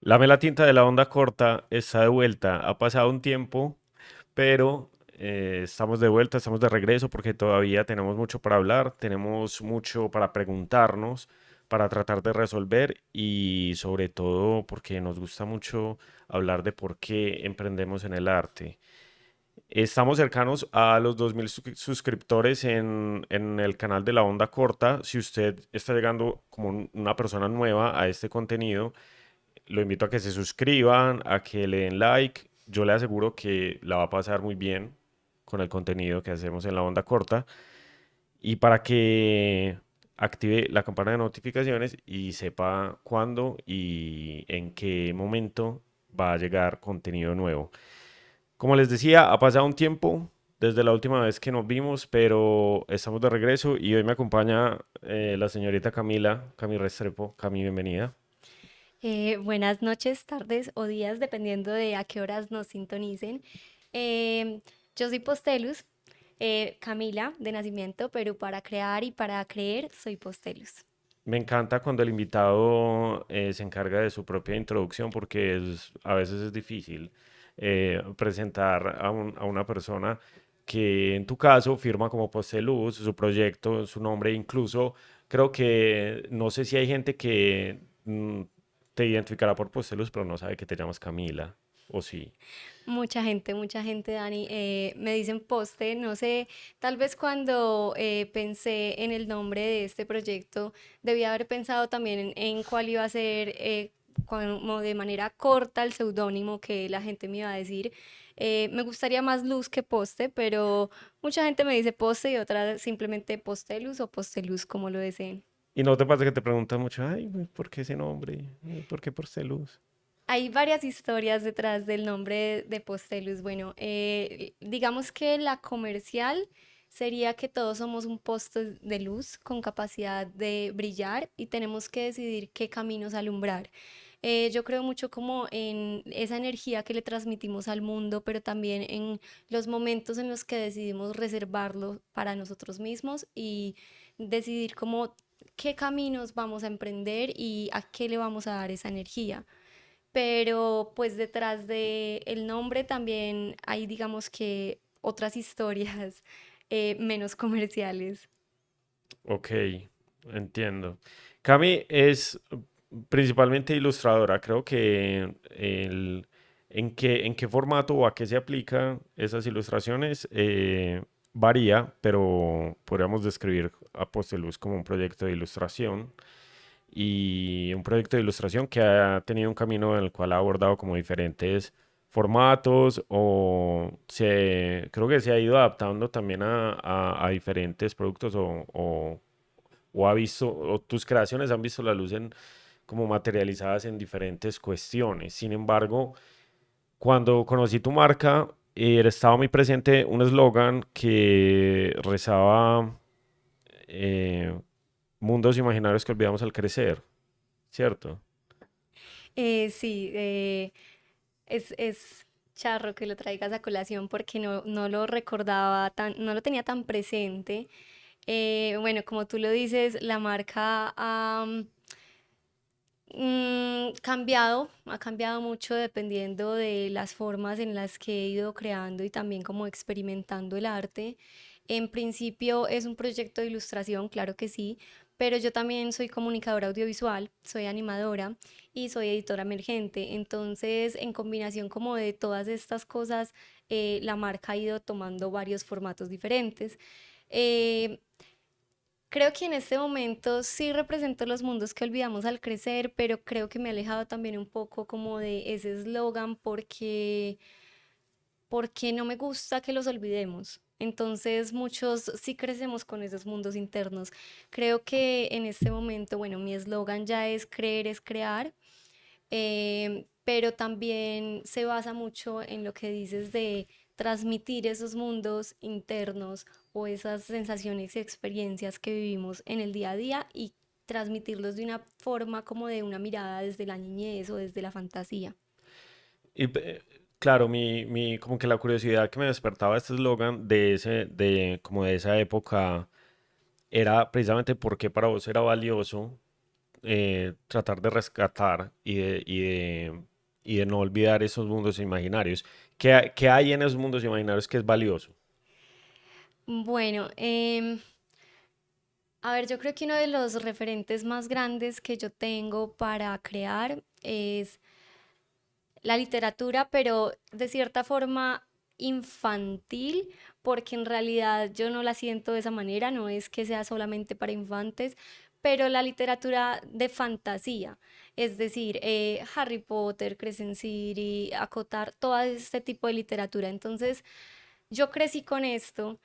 La tinta de la onda corta está de vuelta. Ha pasado un tiempo, pero estamos de vuelta, estamos de regreso porque todavía tenemos mucho para hablar, tenemos mucho para preguntarnos, para tratar de resolver y sobre todo porque nos gusta mucho hablar de por qué emprendemos en el arte. Estamos cercanos a los 2000 suscriptores en el canal de la onda corta. Si usted está llegando como una persona nueva a este contenido, lo invito a que se suscriban, a que le den like. Yo le aseguro que la va a pasar muy bien con el contenido que hacemos en la onda corta. Y para que active la campana de notificaciones y sepa cuándo y en qué momento va a llegar contenido nuevo. Como les decía, ha pasado un tiempo desde la última vez que nos vimos, pero estamos de regreso y hoy me acompaña la señorita Camila Restrepo. Cami, bienvenida. Buenas noches, tardes o días, dependiendo de a qué horas nos sintonicen. Em, yo soy Postelus, Camila de nacimiento, pero para crear y para creer soy Postelus. Me encanta cuando el invitado se encarga de su propia introducción porque a veces es difícil presentar a una persona que en tu caso firma como Posteluz, su proyecto, su nombre, incluso creo que no sé si hay gente que te identificará por Posteluz, pero no sabe que te llamas Camila, o sí. Mucha gente, Dani, me dicen poste, no sé, tal vez cuando pensé en el nombre de este proyecto, debía haber pensado también en cuál iba a ser, como de manera corta, el seudónimo que la gente me iba a decir. Me gustaría más luz que poste, pero mucha gente me dice poste y otra simplemente posteluz o posteluz, como lo deseen. ¿Y no te pasa que te preguntan mucho, ay, ¿por qué ese nombre? ¿Por qué Posteluz? Hay varias historias detrás del nombre de Postelus. Bueno, digamos que la comercial sería que todos somos un poste de luz con capacidad de brillar y tenemos que decidir qué caminos alumbrar. Yo creo mucho como en esa energía que le transmitimos al mundo, pero también en los momentos en los que decidimos reservarlo para nosotros mismos y decidir cómo qué caminos vamos a emprender y a qué le vamos a dar esa energía, pero pues detrás de el nombre también hay, digamos que, otras historias menos comerciales. Ok, entiendo. Cami es principalmente ilustradora. Creo que en qué formato o a qué se aplican esas ilustraciones varía, pero podríamos describir a Posteluz como un proyecto de ilustración y un proyecto de ilustración que ha tenido un camino en el cual ha abordado como diferentes formatos creo que se ha ido adaptando también a diferentes productos o ha visto, o tus creaciones han visto la luz como materializadas en diferentes cuestiones. Sin embargo, cuando conocí tu marca, estaba muy presente un eslogan que rezaba eh, mundos imaginarios que olvidamos al crecer, ¿cierto? Sí, es charro que lo traigas a colación porque no lo recordaba tan, no lo tenía tan presente. Bueno, como tú lo dices, la marca ha cambiado mucho dependiendo de las formas en las que he ido creando y también como experimentando el arte. En principio es un proyecto de ilustración, claro que sí, pero yo también soy comunicadora audiovisual, soy animadora y soy editora emergente. Entonces, en combinación como de todas estas cosas, la marca ha ido tomando varios formatos diferentes. Eh, Creo que en este momento sí represento los mundos que olvidamos al crecer, pero creo que me he alejado también un poco como de ese eslogan porque no me gusta que los olvidemos. Entonces muchos sí crecemos con esos mundos internos. Creo que en este momento, bueno, mi eslogan ya es creer es crear, pero también se basa mucho en lo que dices de transmitir esos mundos internos o esas sensaciones y experiencias que vivimos en el día a día y transmitirlos de una forma como de una mirada desde la niñez o desde la fantasía. Claro, como que la curiosidad que me despertaba este eslogan como de esa época era precisamente por qué para vos era valioso tratar de rescatar y de no olvidar esos mundos imaginarios. ¿Qué hay en esos mundos imaginarios que es valioso? Bueno, a ver, yo creo que uno de los referentes más grandes que yo tengo para crear es la literatura, pero de cierta forma infantil, porque en realidad yo no la siento de esa manera, no es que sea solamente para infantes, pero la literatura de fantasía, es decir, Harry Potter, Crescent City, Acotar, todo este tipo de literatura. Entonces, yo crecí con esto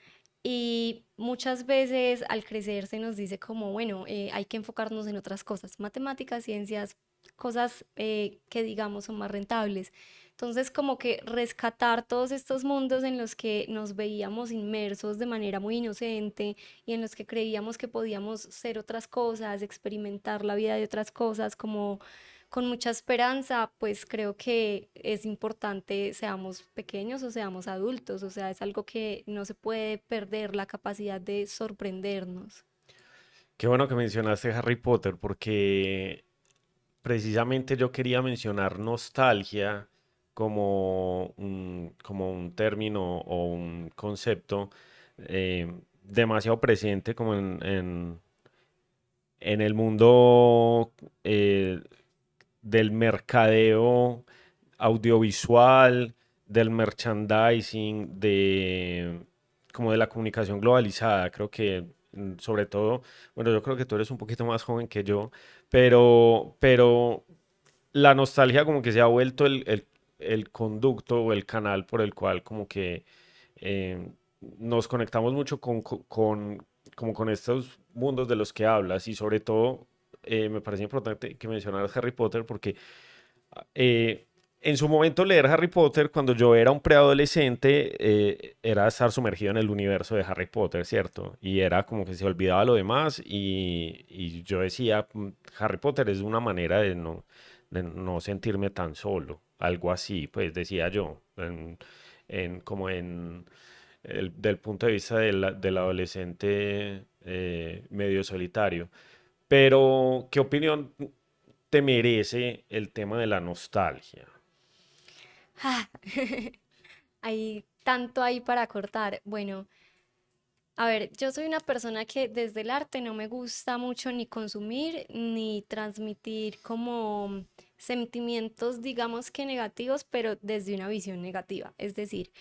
y muchas veces al crecer se nos dice como, bueno, hay que enfocarnos en otras cosas, matemáticas, ciencias, cosas que digamos son más rentables. Entonces, como que rescatar todos estos mundos en los que nos veíamos inmersos de manera muy inocente y en los que creíamos que podíamos ser otras cosas, experimentar la vida de otras cosas, como con mucha esperanza, pues creo que es importante, seamos pequeños o seamos adultos, o sea, es algo que no se puede perder la capacidad de sorprendernos. Qué bueno que mencionaste Harry Potter, porque precisamente yo quería mencionar nostalgia como un término o un concepto demasiado presente como en el mundo del mercadeo audiovisual, del merchandising, como de la comunicación globalizada. Creo que, sobre todo, bueno, yo creo que tú eres un poquito más joven que yo, pero la nostalgia como que se ha vuelto el conducto o el canal por el cual como que eh, nos conectamos mucho como con estos mundos de los que hablas y sobre todo me parece importante que mencionaras Harry Potter porque eh, en su momento leer Harry Potter cuando yo era un preadolescente era estar sumergido en el universo de Harry Potter, ¿cierto? Y era como que se olvidaba lo demás y yo decía, Harry Potter es una manera de no sentirme tan solo, algo así, pues decía yo, como en del punto de vista del adolescente medio solitario. Pero, ¿qué opinión te merece el tema de la nostalgia? Ah, hay tanto ahí para cortar. Bueno, a ver, yo soy una persona que desde el arte no me gusta mucho ni consumir ni transmitir como sentimientos, digamos que negativos, pero desde una visión negativa. Es decir,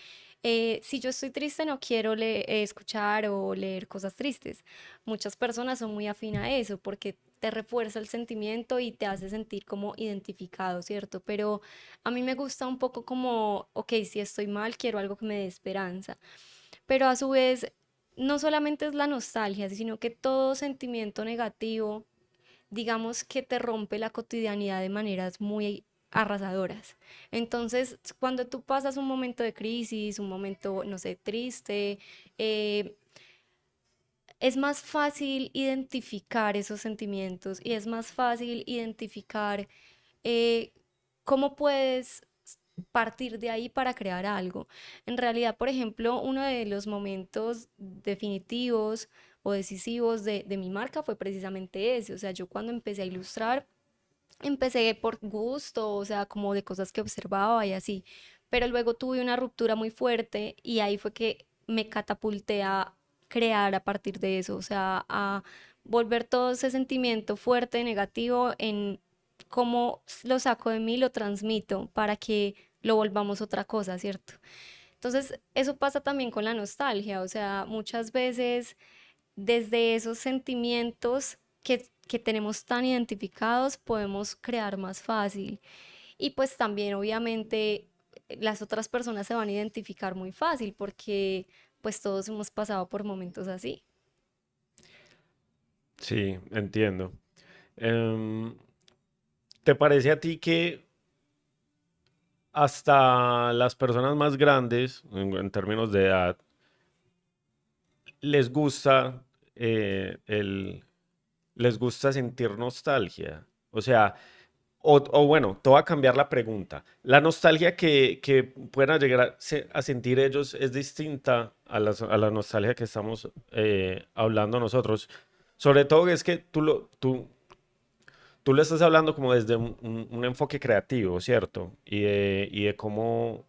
si yo estoy triste no quiero escuchar o leer cosas tristes. Muchas personas son muy afín a eso porque te refuerza el sentimiento y te hace sentir como identificado, ¿cierto? Pero a mí me gusta un poco como, ok, si estoy mal, quiero algo que me dé esperanza, pero a su vez no solamente es la nostalgia, sino que todo sentimiento negativo, digamos que te rompe la cotidianidad de maneras muy arrasadoras. Entonces, cuando tú pasas un momento de crisis, un momento, no sé, triste, eh, es más fácil identificar esos sentimientos y es más fácil identificar eh, cómo puedes partir de ahí para crear algo. En realidad, por ejemplo, uno de los momentos definitivos o decisivos de mi marca fue precisamente ese. O sea, yo cuando empecé a ilustrar, empecé por gusto, o sea, como de cosas que observaba y así. Pero luego tuve una ruptura muy fuerte y ahí fue que me catapulté a crear a partir de eso, o sea, a volver todo ese sentimiento fuerte, negativo, en cómo lo saco de mí, lo transmito para que lo volvamos otra cosa, ¿cierto? Entonces, eso pasa también con la nostalgia, o sea, muchas veces desde esos sentimientos que tenemos tan identificados podemos crear más fácil. Y pues también obviamente las otras personas se van a identificar muy fácil porque pues todos hemos pasado por momentos así. Sí, entiendo. Em, ¿Te parece a ti que hasta las personas más grandes, en términos de edad, les gusta les gusta sentir nostalgia? O sea, o bueno, te voy a cambiar la pregunta. ¿La nostalgia que puedan llegar a sentir ellos es distinta a a la nostalgia que estamos hablando nosotros? Sobre todo es que Tú le estás hablando como desde un enfoque creativo, ¿cierto? Y de cómo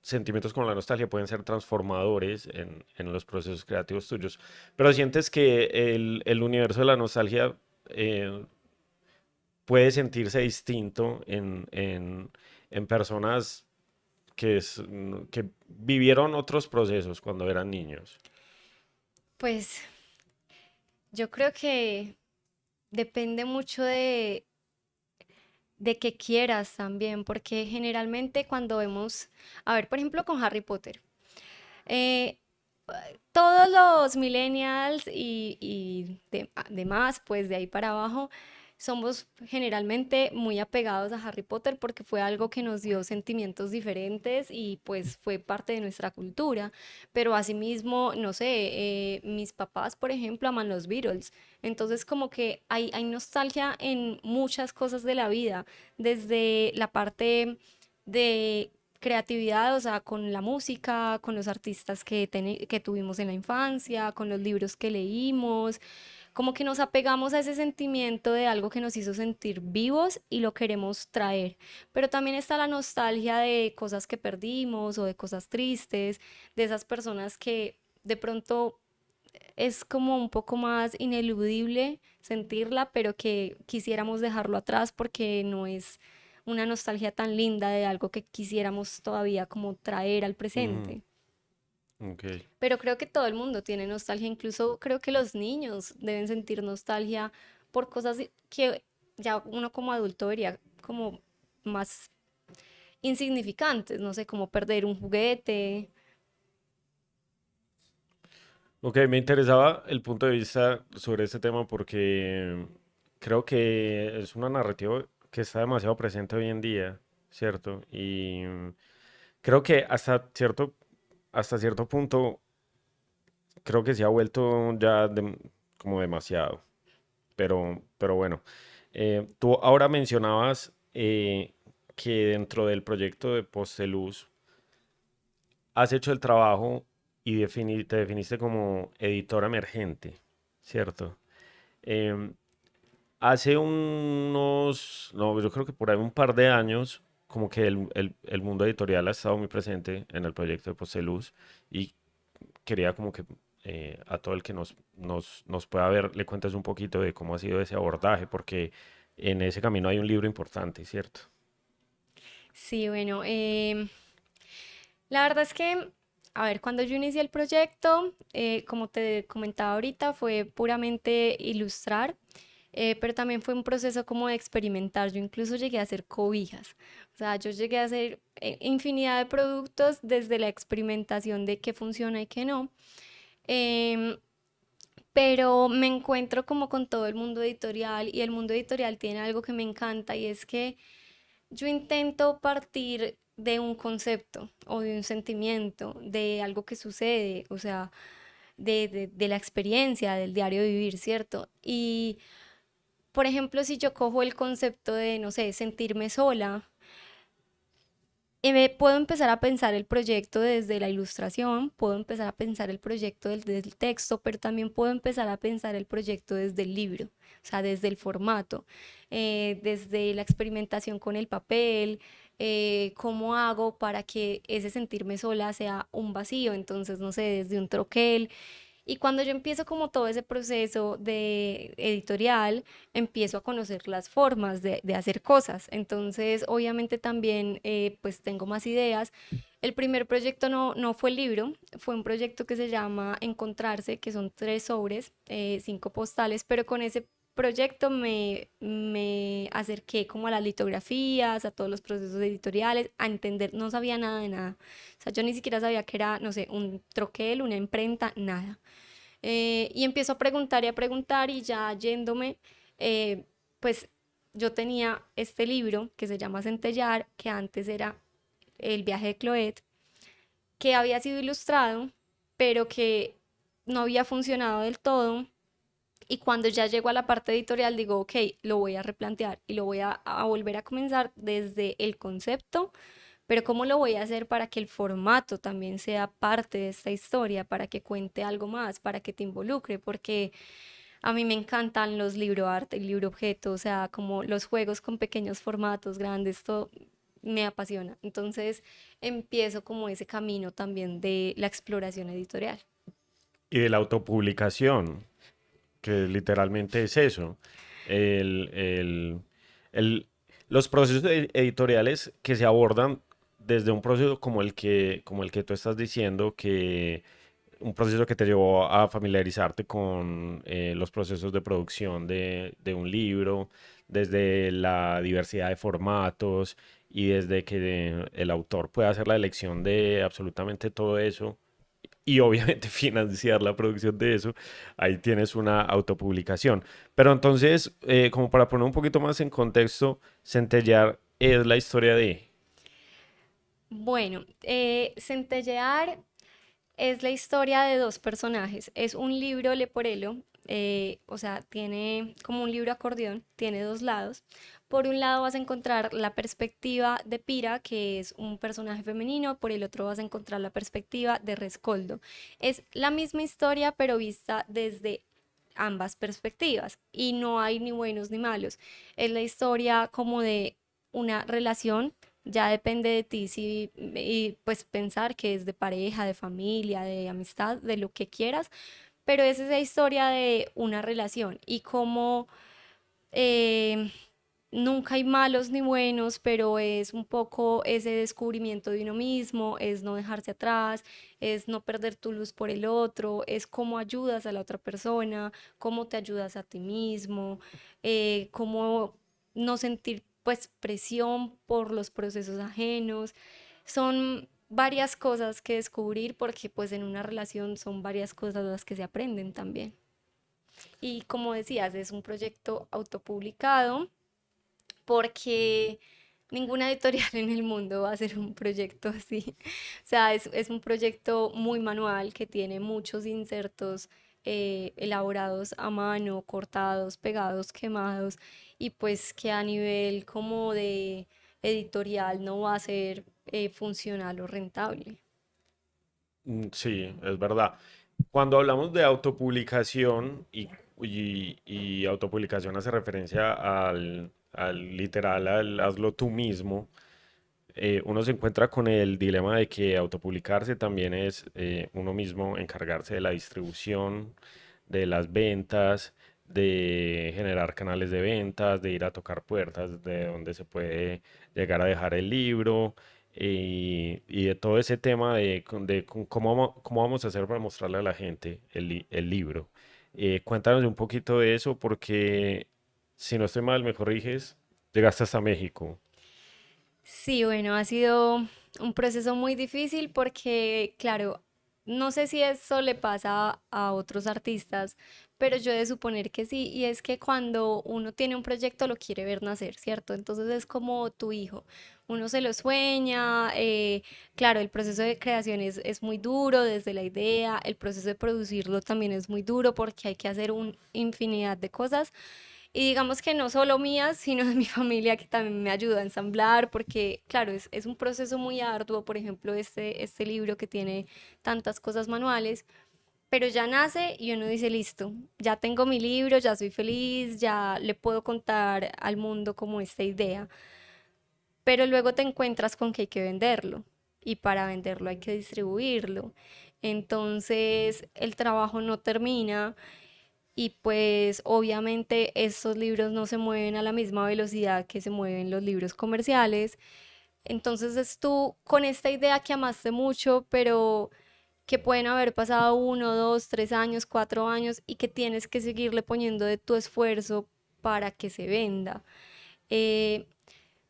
sentimientos como la nostalgia pueden ser transformadores en los procesos creativos tuyos. Pero sientes que el universo de la nostalgia eh, puede sentirse distinto en personas que vivieron otros procesos cuando eran niños. Pues yo creo que depende mucho de que quieras también, porque generalmente cuando vemos, a ver, por ejemplo, con Harry Potter, eh, todos los millennials y demás, pues de ahí para abajo, somos generalmente muy apegados a Harry Potter porque fue algo que nos dio sentimientos diferentes y pues fue parte de nuestra cultura. Pero asimismo, no sé, mis papás, por ejemplo, aman los Beatles. Entonces como que hay nostalgia en muchas cosas de la vida, desde la parte de creatividad, o sea, con la música, con los artistas que tuvimos en la infancia, con los libros que leímos, como que nos apegamos a ese sentimiento de algo que nos hizo sentir vivos y lo queremos traer. Pero también está la nostalgia de cosas que perdimos o de cosas tristes, de esas personas que de pronto es como un poco más ineludible sentirla, pero que quisiéramos dejarlo atrás porque no es una nostalgia tan linda de algo que quisiéramos todavía como traer al Ujú, presente. ok. Pero creo que todo el mundo tiene nostalgia, incluso creo que los niños deben sentir nostalgia por cosas que ya uno como adulto vería como más insignificantes, no sé, como perder un juguete. Ok, me interesaba el punto de vista sobre este tema porque creo que es una narrativa que está demasiado presente hoy en día, ¿cierto? Y creo que hasta cierto punto, creo que se ha vuelto ya como demasiado. Pero bueno, tú ahora mencionabas que dentro del proyecto de Posteluz has hecho el trabajo y te definiste como editor emergente, ¿cierto? Em, hace no, yo creo que por ahí un par de años, como que el mundo editorial ha estado muy presente en el proyecto de Posteluz y quería como que a todo el que nos pueda ver le cuentes un poquito de cómo ha sido ese abordaje, porque en ese camino hay un libro importante, ¿cierto? Sí, bueno, la verdad es que, a ver, cuando yo inicié el proyecto, como te comentaba ahorita, fue puramente ilustrar, pero también fue un proceso como de experimentar. Yo incluso llegué a hacer cobijas, o sea, yo llegué a hacer infinidad de productos desde la experimentación de qué funciona y qué no. Em, pero me encuentro como con todo el mundo editorial y el mundo editorial tiene algo que me encanta y es que yo intento partir de un concepto o de un sentimiento, de algo que sucede, o sea, de la experiencia, del diario vivir, ¿cierto? Y, por ejemplo, si yo cojo el concepto de, no sé, sentirme sola, puedo empezar a pensar el proyecto desde la ilustración, puedo empezar a pensar el proyecto desde el texto, pero también puedo empezar a pensar el proyecto desde el libro, o sea, desde el formato, desde la experimentación con el papel, cómo hago para que ese sentirme sola sea un vacío, entonces, no sé, desde un troquel, y cuando yo empiezo como todo ese proceso de editorial, empiezo a conocer las formas de hacer cosas. Entonces, obviamente también pues tengo más ideas. El primer proyecto no fue el libro, fue un proyecto que se llama Encontrarse, que son 3 sobres, 5 postales, pero con ese proyecto me acerqué como a las litografías, a todos los procesos editoriales, a entender, no sabía nada de nada. O sea, yo ni siquiera sabía que era, no sé, un troquel, una imprenta, nada. Y empiezo a preguntar y ya yéndome, eh, pues yo tenía este libro que se llama Centellar, que antes era El viaje de Cloet, que había sido ilustrado, pero que no había funcionado del todo. Y cuando ya llego a la parte editorial digo, ok, lo voy a replantear y lo voy a volver a comenzar desde el concepto, pero ¿cómo lo voy a hacer para que el formato también sea parte de esta historia, para que cuente algo más, para que te involucre? Porque A mí me encantan los libro arte, el libro objeto, o sea, como los juegos con pequeños formatos grandes, todo me apasiona. Entonces empiezo como ese camino también de la exploración editorial. Y de la autopublicación, que literalmente es eso. El, el- el- los procesos editoriales que se abordan desde un proceso como el que tú estás diciendo, que un proceso que te llevó a familiarizarte con los procesos de producción de un libro, desde la diversidad de formatos y desde que el autor puede hacer la elección de absolutamente todo eso y obviamente financiar la producción de eso, ahí tienes una autopublicación. Pero entonces, como para poner un poquito más en contexto, Centellar es la historia de... Bueno, Centellear es la historia de dos personajes. Es un libro leporelo, o sea, tiene como un libro acordeón, tiene dos lados. Por un lado vas a encontrar la perspectiva de Pira, que es un personaje femenino, por el otro vas a encontrar la perspectiva de Rescoldo. Es la misma historia, pero vista desde ambas perspectivas y no hay ni buenos ni malos. Es la historia como de una relación, ya depende de ti si y pues pensar que es de pareja, de familia, de amistad, de lo que quieras, pero es esa historia de una relación y cómo eh, nunca hay malos ni buenos, pero es un poco ese descubrimiento de uno mismo, es no dejarse atrás, es no perder tu luz por el otro, es cómo ayudas a la otra persona, cómo te ayudas a ti mismo, cómo no sentir pues presión por los procesos ajenos. Son varias cosas que descubrir porque pues en una relación son varias cosas las que se aprenden también. Y como decías, es un proyecto autopublicado porque ninguna editorial en el mundo va a hacer un proyecto así. O sea, es un proyecto muy manual que tiene muchos insertos elaborados a mano, cortados, pegados, quemados, y pues que a nivel como de editorial no va a ser funcional o rentable. Sí, es verdad. Cuando hablamos de autopublicación y autopublicación hace referencia al literal, al hazlo tú mismo, uno se encuentra con el dilema de que autopublicarse también es uno mismo encargarse de la distribución, de las ventas, de generar canales de ventas, de ir a tocar puertas de donde se puede llegar a dejar el libro y de todo ese tema de cómo vamos a hacer para mostrarle a la gente el libro. Cuéntanos un poquito de eso porque si no estoy mal, me corriges, llegaste hasta México. Sí, bueno, ha sido un proceso muy difícil porque, claro, no sé si eso le pasa a otros artistas, pero yo he de suponer que sí, y es que cuando uno tiene un proyecto lo quiere ver nacer, ¿cierto? Entonces es como tu hijo, uno se lo sueña, claro, el proceso de creación es muy duro desde la idea, el proceso de producirlo también es muy duro porque hay que hacer una infinidad de cosas. Y digamos que no solo mías, sino de mi familia que también me ayuda a ensamblar, porque claro, es un proceso muy arduo, por ejemplo, este libro que tiene tantas cosas manuales, pero ya nace y uno dice, listo, ya tengo mi libro, ya soy feliz, ya le puedo contar al mundo como esta idea, pero luego te encuentras con que hay que venderlo y para venderlo hay que distribuirlo. Entonces el trabajo no termina y pues obviamente estos libros no se mueven a la misma velocidad que se mueven los libros comerciales. Entonces es tú con esta idea que amaste mucho, pero que pueden haber pasado 1, 2, 3 años, 4 años y que tienes que seguirle poniendo de tu esfuerzo para que se venda. Eh,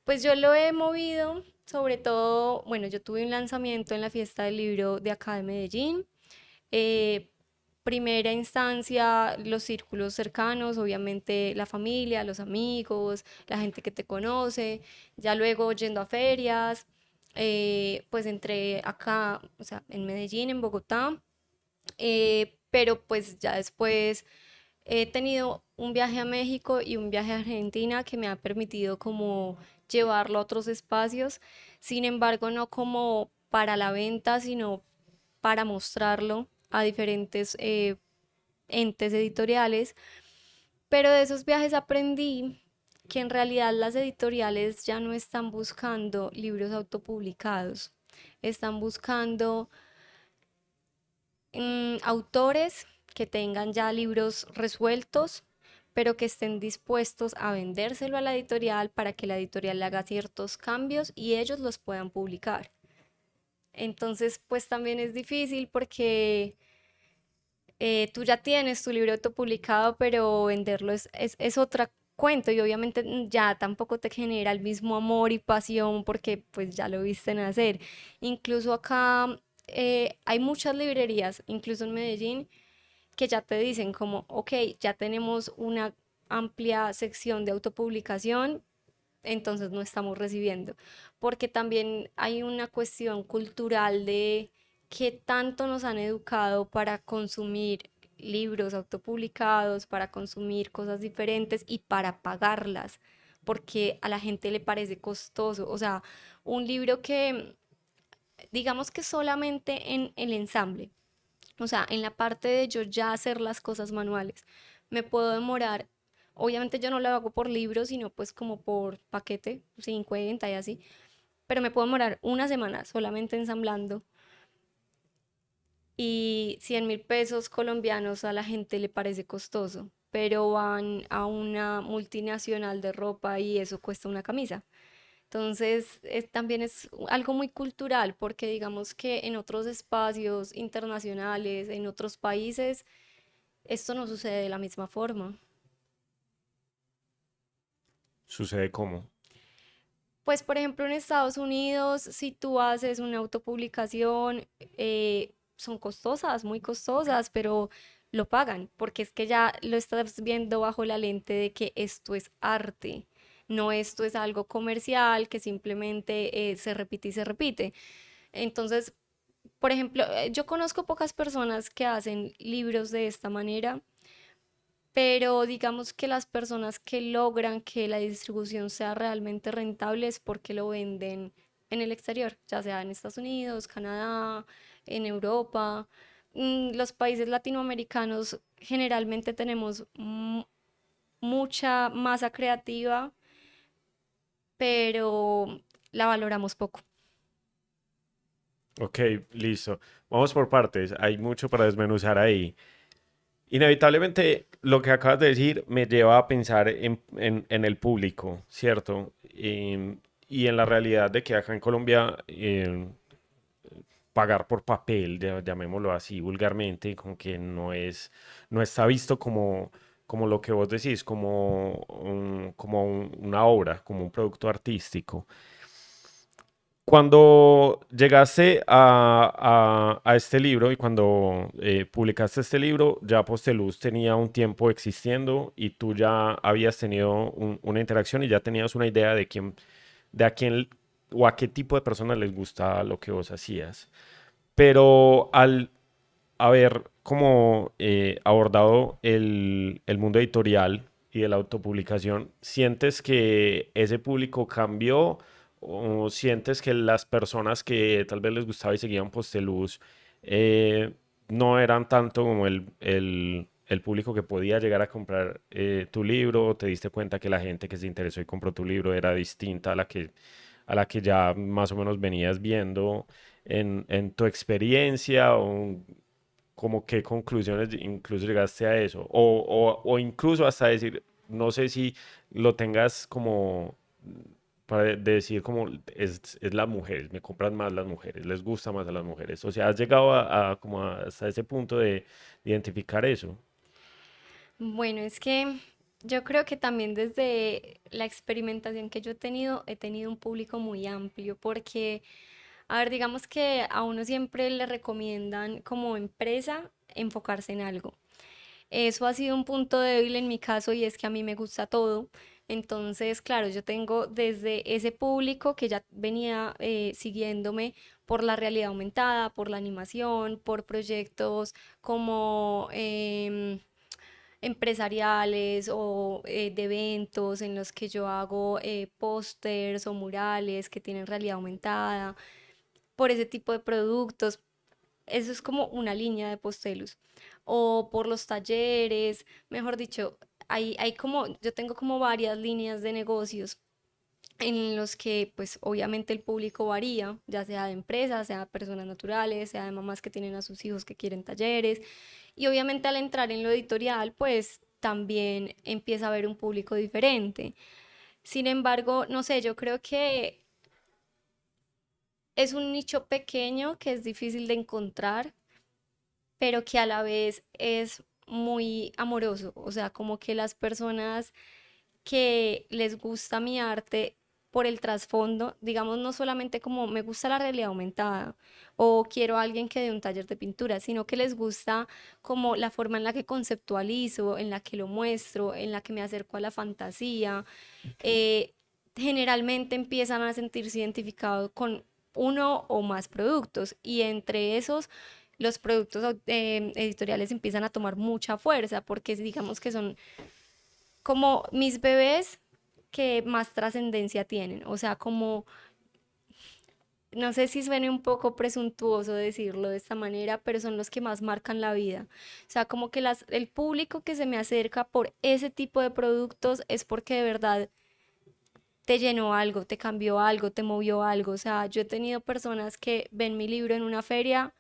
pues yo lo he movido, sobre todo, bueno, yo tuve un lanzamiento en la fiesta del libro de acá de Medellín. Eh, Primera instancia, los círculos cercanos, obviamente la familia, los amigos, la gente que te conoce, ya luego yendo a ferias, pues entre acá, o sea, en Medellín, en Bogotá, pero pues ya después he tenido un viaje a México y un viaje a Argentina que me ha permitido como llevarlo a otros espacios, sin embargo, no como para la venta, sino para mostrarlo a diferentes entes editoriales. Pero de esos viajes aprendí que en realidad las editoriales ya no están buscando libros autopublicados, están buscando autores que tengan ya libros resueltos, pero que estén dispuestos a vendérselo a la editorial para que la editorial le haga ciertos cambios y ellos los puedan publicar. Entonces, pues también es difícil porque tú ya tienes tu libro autopublicado, pero venderlo es otra cuento y obviamente ya tampoco te genera el mismo amor y pasión porque pues ya lo viste nacer. Incluso acá hay muchas librerías, incluso en Medellín, que ya te dicen como, ok, ya tenemos una amplia sección de autopublicación, entonces no estamos recibiendo. Porque también hay una cuestión cultural de qué tanto nos han educado para consumir libros autopublicados, para consumir cosas diferentes y para pagarlas, porque a la gente le parece costoso. O sea, un libro que digamos que solamente en el ensamble, o sea, en la parte de yo ya hacer las cosas manuales, me puedo demorar. Obviamente yo no lo hago por libro, sino pues como por paquete, 50 y así. Pero me puedo demorar una semana solamente ensamblando y 100.000 pesos colombianos a la gente le parece costoso. Pero van a una multinacional de ropa y eso cuesta una camisa. Entonces, también es algo muy cultural porque digamos que en otros espacios internacionales, en otros países, esto no sucede de la misma forma. Sucede como. Pues, por ejemplo, en Estados Unidos, si tú haces una autopublicación, son costosas, muy costosas, pero lo pagan, porque es que ya lo estás viendo bajo la lente de que esto es arte, no esto es algo comercial que simplemente se repite y se repite. Entonces, por ejemplo, yo conozco pocas personas que hacen libros de esta manera, pero digamos que las personas que logran que la distribución sea realmente rentable es porque lo venden en el exterior, ya sea en Estados Unidos, Canadá, en Europa. Los países latinoamericanos generalmente tenemos mucha masa creativa, pero la valoramos poco. Ok, listo. Vamos por partes. Hay mucho para desmenuzar ahí. Inevitablemente, lo que acabas de decir me lleva a pensar en el público, ¿cierto? Y en la realidad de que acá en Colombia pagar por papel, llamémoslo así vulgarmente, como que no está visto como lo que vos decís, una obra, como un producto artístico. Cuando llegaste a este libro y cuando publicaste este libro, ya Posteluz tenía un tiempo existiendo y tú ya habías tenido una interacción y ya tenías una idea de a quién o a qué tipo de personas les gustaba lo que vos hacías. Pero al haber como abordado el mundo editorial y de la autopublicación, ¿sientes que ese público cambió o sientes que las personas que tal vez les gustaba y seguían Posteluz eh, no eran tanto como el público que podía llegar a comprar tu libro? ¿Te diste cuenta que la gente que se interesó y compró tu libro era distinta a la que ya más o menos venías viendo en tu experiencia? ¿O como qué conclusiones incluso llegaste a eso? O incluso hasta decir, no sé si lo tengas como para decir como es las mujeres, me compran más las mujeres, les gusta más a las mujeres. O sea, has llegado como hasta ese punto de identificar eso. Bueno, es que yo creo que también desde la experimentación que yo he tenido un público muy amplio, porque, a ver, digamos que a uno siempre le recomiendan como empresa enfocarse en algo. Eso ha sido un punto débil en mi caso y es que a mí me gusta todo. Entonces, claro, yo tengo desde ese público que ya venía siguiéndome por la realidad aumentada, por la animación, por proyectos como empresariales o de eventos en los que yo hago pósters o murales que tienen realidad aumentada, por ese tipo de productos. Eso es como una línea de Postelus. O por los talleres, mejor dicho, hay como, yo tengo como varias líneas de negocios en los que pues obviamente el público varía, ya sea de empresas, sea de personas naturales, sea de mamás que tienen a sus hijos que quieren talleres, y obviamente al entrar en lo editorial pues también empieza a haber un público diferente. Sin embargo, no sé, yo creo que es un nicho pequeño que es difícil de encontrar, pero que a la vez es muy amoroso, o sea, como que las personas que les gusta mi arte por el trasfondo, digamos, no solamente como me gusta la realidad aumentada o quiero a alguien que dé un taller de pintura, sino que les gusta como la forma en la que conceptualizo, en la que lo muestro, en la que me acerco a la fantasía, eh, generalmente empiezan a sentirse identificados con uno o más productos y entre esos los productos editoriales empiezan a tomar mucha fuerza porque digamos que son como mis bebés que más trascendencia tienen, o sea, como, no sé si suene un poco presuntuoso decirlo de esta manera, pero son los que más marcan la vida. O sea, como que el público que se me acerca por ese tipo de productos es porque de verdad te llenó algo, te cambió algo, te movió algo. O sea, yo he tenido personas que ven mi libro en una feria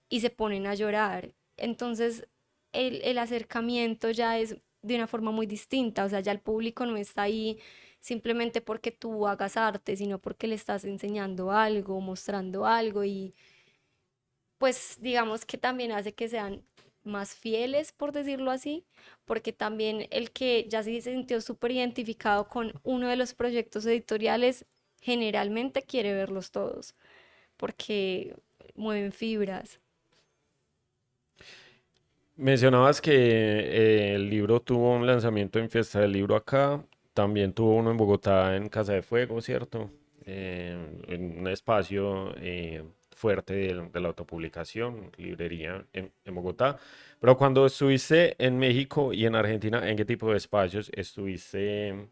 y se ponen a llorar. Entonces, el acercamiento ya es de una forma muy distinta, o sea, ya el público no está ahí simplemente porque tú hagas arte, sino porque le estás enseñando algo, mostrando algo y pues digamos que también hace que sean más fieles, por decirlo así, porque también el que ya se sintió súper identificado con uno de los proyectos editoriales, generalmente quiere verlos todos, porque mueven fibras. Mencionabas que el libro tuvo un lanzamiento en Fiesta del Libro acá, también tuvo uno en Bogotá en Casa de Fuego, ¿cierto? En un espacio fuerte de la autopublicación, librería en Bogotá. Pero cuando estuviste en México y en Argentina, ¿en qué tipo de espacios estuviste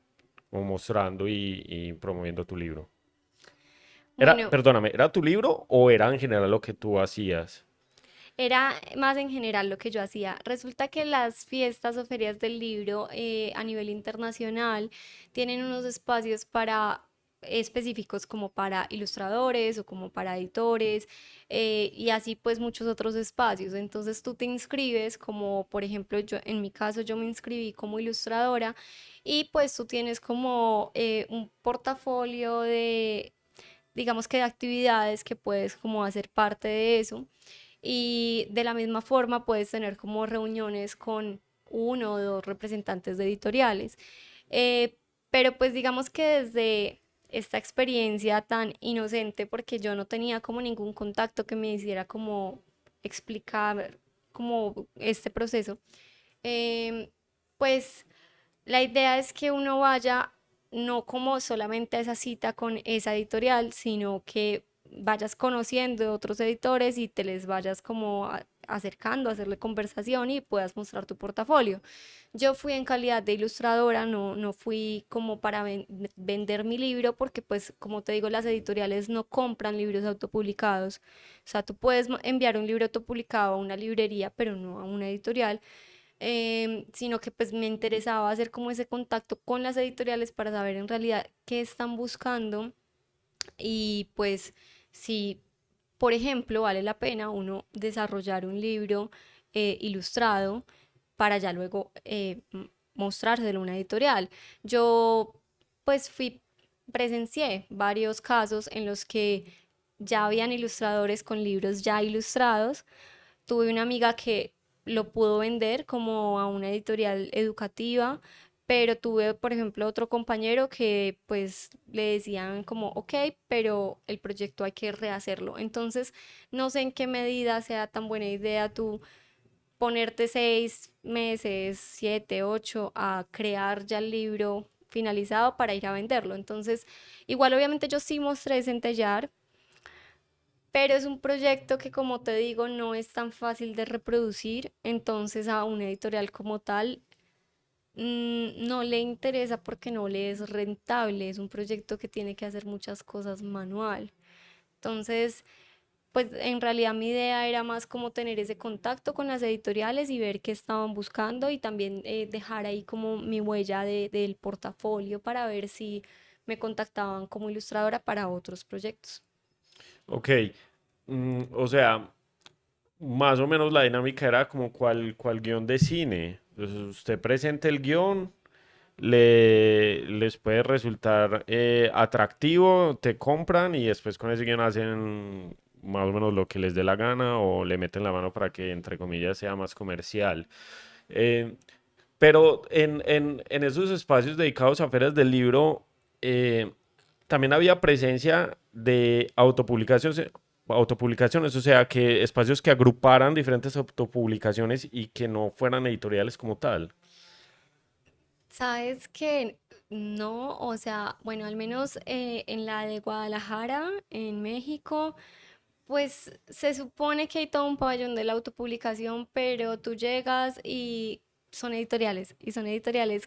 como mostrando y promoviendo tu libro? Era, Bueno, perdóname, ¿era tu libro o era en general lo que tú hacías? era más en general lo que yo hacía. Resulta que las fiestas o ferias del libro a nivel internacional tienen unos espacios para específicos como para ilustradores o como para editores y así pues muchos otros espacios. Entonces tú te inscribes como por ejemplo yo en mi caso yo me inscribí como ilustradora y pues tú tienes como un portafolio de digamos que de actividades que puedes como hacer parte de eso. Y de la misma forma puedes tener como reuniones con uno o dos representantes de editoriales. Eh, pero pues digamos que desde esta experiencia tan inocente, porque yo no tenía como ningún contacto que me hiciera como explicar como este proceso, em, pues la idea es que uno vaya no como solamente a esa cita con esa editorial, sino que vayas conociendo otros editores y te les vayas como acercando, a hacerle conversación y puedas mostrar tu portafolio. Yo fui en calidad de ilustradora, no fui como para vender mi libro, porque pues como te digo, las editoriales no compran libros autopublicados. O sea, tú puedes enviar un libro autopublicado a una librería, pero no a una editorial sino que pues me interesaba hacer como ese contacto con las editoriales para saber en realidad qué están buscando y pues si, por ejemplo, vale la pena uno desarrollar un libro ilustrado para ya luego mostrárselo a una editorial. Yo pues presencié varios casos en los que ya habían ilustradores con libros ya ilustrados. Tuve una amiga que lo pudo vender como a una editorial educativa, pero tuve, por ejemplo, otro compañero que pues le decían como, ok, pero el proyecto hay que rehacerlo. Entonces, no sé en qué medida sea tan buena idea tú ponerte 6 meses, 7, 8 a crear ya el libro finalizado para ir a venderlo. Entonces, igual obviamente yo sí mostré Centellar, pero es un proyecto que, como te digo, no es tan fácil de reproducir, entonces a una editorial como tal no le interesa porque no le es rentable, es un proyecto que tiene que hacer muchas cosas manual. Entonces, pues en realidad mi idea era más como tener ese contacto con las editoriales y ver qué estaban buscando y también dejar ahí como mi huella del portafolio para ver si me contactaban como ilustradora para otros proyectos. Ok, o sea, más o menos la dinámica era como cual guión de cine. Entonces, usted presenta el guión, les puede resultar atractivo, te compran y después con ese guión hacen más o menos lo que les dé la gana o le meten la mano para que, entre comillas, sea más comercial. Eh, pero en esos espacios dedicados a ferias del libro, eh, también había presencia de autopublicaciones, o sea, que espacios que agruparan diferentes autopublicaciones y que no fueran editoriales como tal. Sabes que no, o sea, bueno, al menos en la de Guadalajara, en México, pues se supone que hay todo un pabellón de la autopublicación, pero tú llegas y son editoriales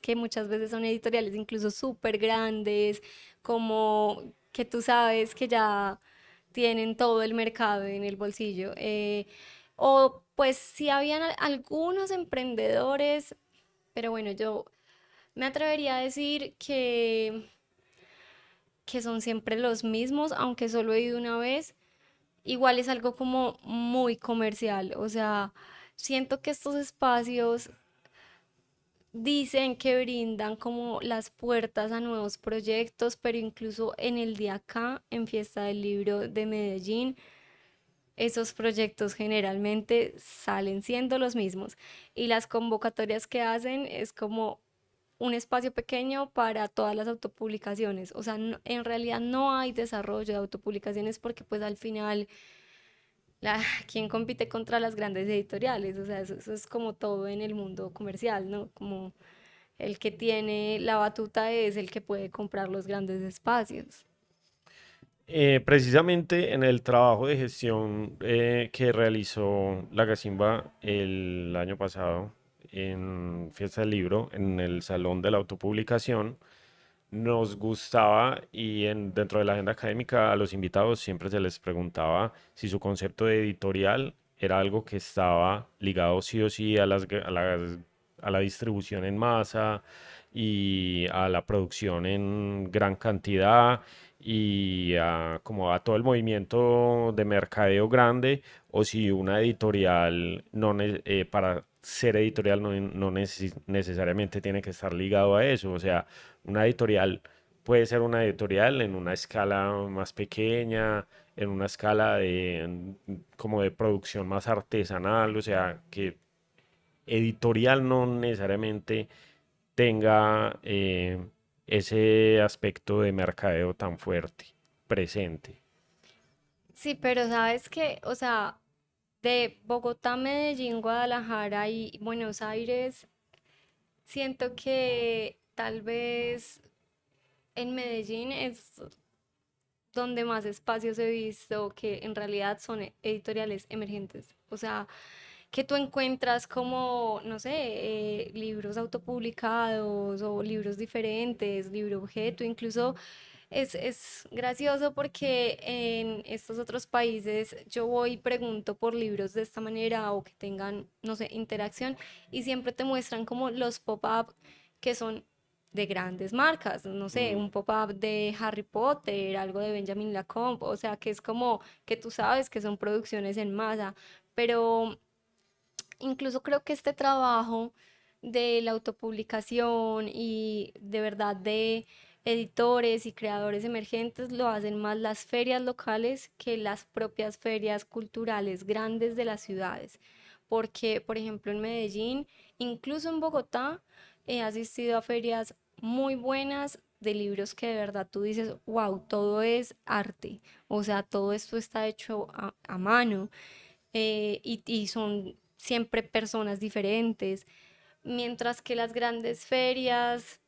que muchas veces son editoriales incluso súper grandes, como que tú sabes que ya tienen todo el mercado en el bolsillo. O pues sí habían algunos emprendedores, pero bueno, yo me atrevería a decir que son siempre los mismos, aunque solo he ido una vez. Igual es algo como muy comercial, o sea, siento que estos espacios dicen que brindan como las puertas a nuevos proyectos, pero incluso en el de acá, en Fiesta del Libro de Medellín, esos proyectos generalmente salen siendo los mismos y las convocatorias que hacen es como un espacio pequeño para todas las autopublicaciones. O sea, en realidad no hay desarrollo de autopublicaciones porque pues al final ¿quién compite contra las grandes editoriales? O sea, eso es como todo en el mundo comercial, ¿no? Como el que tiene la batuta es el que puede comprar los grandes espacios. Precisamente en el trabajo de gestión que realizó la Gacimba el año pasado en Fiesta del Libro, en el Salón de la Autopublicación, nos gustaba y dentro de la agenda académica a los invitados siempre se les preguntaba si su concepto de editorial era algo que estaba ligado sí o sí a la distribución en masa y a la producción en gran cantidad y como a todo el movimiento de mercadeo grande o si una editorial para ser editorial no necesariamente tiene que estar ligado a eso. O sea, una editorial puede ser una editorial en una escala más pequeña, en una escala como de producción más artesanal, o sea, que editorial no necesariamente tenga ese aspecto de mercadeo tan fuerte, presente. Sí, pero sabes que, o sea, de Bogotá, Medellín, Guadalajara y Buenos Aires, siento que tal vez en Medellín es donde más espacios he visto que en realidad son editoriales emergentes. O sea, que tú encuentras como, no sé, libros autopublicados o libros diferentes, libro objeto, incluso es gracioso porque en estos otros países yo voy y pregunto por libros de esta manera o que tengan, no sé, interacción y siempre te muestran como los pop-up que son de grandes marcas, no sé, Mm. un pop-up de Harry Potter, algo de Benjamin Lacombe, o sea, que es como que tú sabes que son producciones en masa, pero incluso creo que este trabajo de la autopublicación y de verdad de editores y creadores emergentes lo hacen más las ferias locales que las propias ferias culturales grandes de las ciudades. Porque, por ejemplo, en Medellín, incluso en Bogotá, he asistido a ferias muy buenas de libros que de verdad tú dices, wow, todo es arte. O sea, todo esto está hecho a mano y son siempre personas diferentes, mientras que las grandes ferias,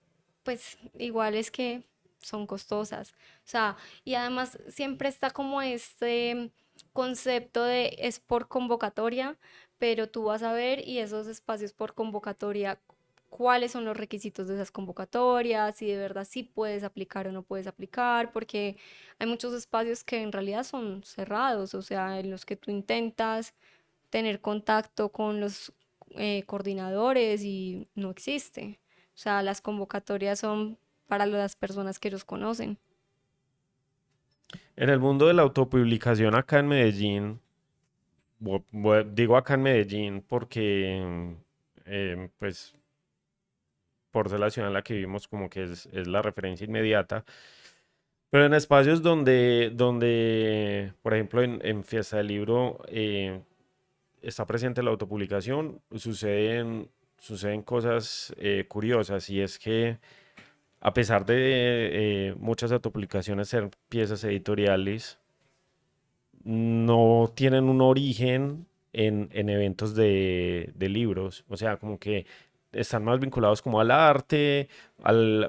pues igual es que son costosas. O sea, y además siempre está como este concepto de es por convocatoria, pero tú vas a ver y esos espacios por convocatoria cuáles son los requisitos de esas convocatorias, si de verdad sí puedes aplicar o no puedes aplicar, porque hay muchos espacios que en realidad son cerrados, o sea, en los que tú intentas tener contacto con los coordinadores y no existe. O sea, las convocatorias son para las personas que los conocen. En el mundo de la autopublicación acá en Medellín, digo acá en Medellín porque, pues, por ser la ciudad en la que vivimos, como que es la referencia inmediata. Pero en espacios donde por ejemplo, en Fiesta del Libro está presente la autopublicación, suceden cosas curiosas y es que a pesar de muchas autopublicaciones ser piezas editoriales, no tienen un origen en eventos de libros. O sea, como que están más vinculados como al arte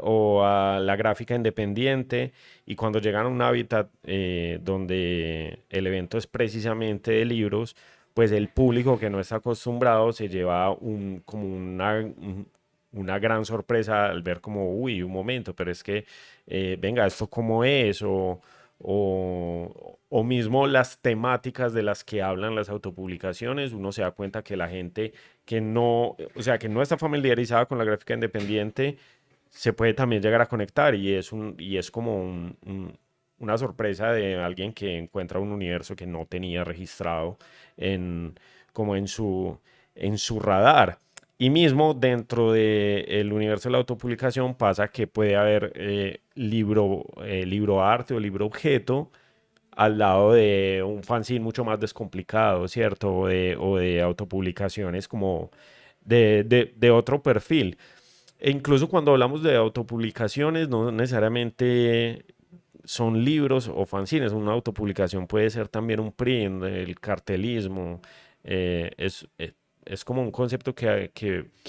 o a la gráfica independiente. Y cuando llegan a un hábitat donde el evento es precisamente de libros, pues el público que no está acostumbrado se lleva como una gran sorpresa al ver como, uy, un momento, pero es que, venga, ¿esto cómo es? O mismo las temáticas de las que hablan las autopublicaciones, uno se da cuenta que la gente que no, o sea, que no está familiarizada con la gráfica independiente, se puede también llegar a conectar y es como una sorpresa de alguien que encuentra un universo que no tenía registrado en, como en su radar. Y mismo dentro del universo de la autopublicación pasa que puede haber libro arte o libro objeto al lado de un fanzine mucho más descomplicado, ¿cierto? O de autopublicaciones como de otro perfil. E incluso cuando hablamos de autopublicaciones, no necesariamente son libros o fanzines. Una autopublicación puede ser también un print, el cartelismo. Es como un concepto que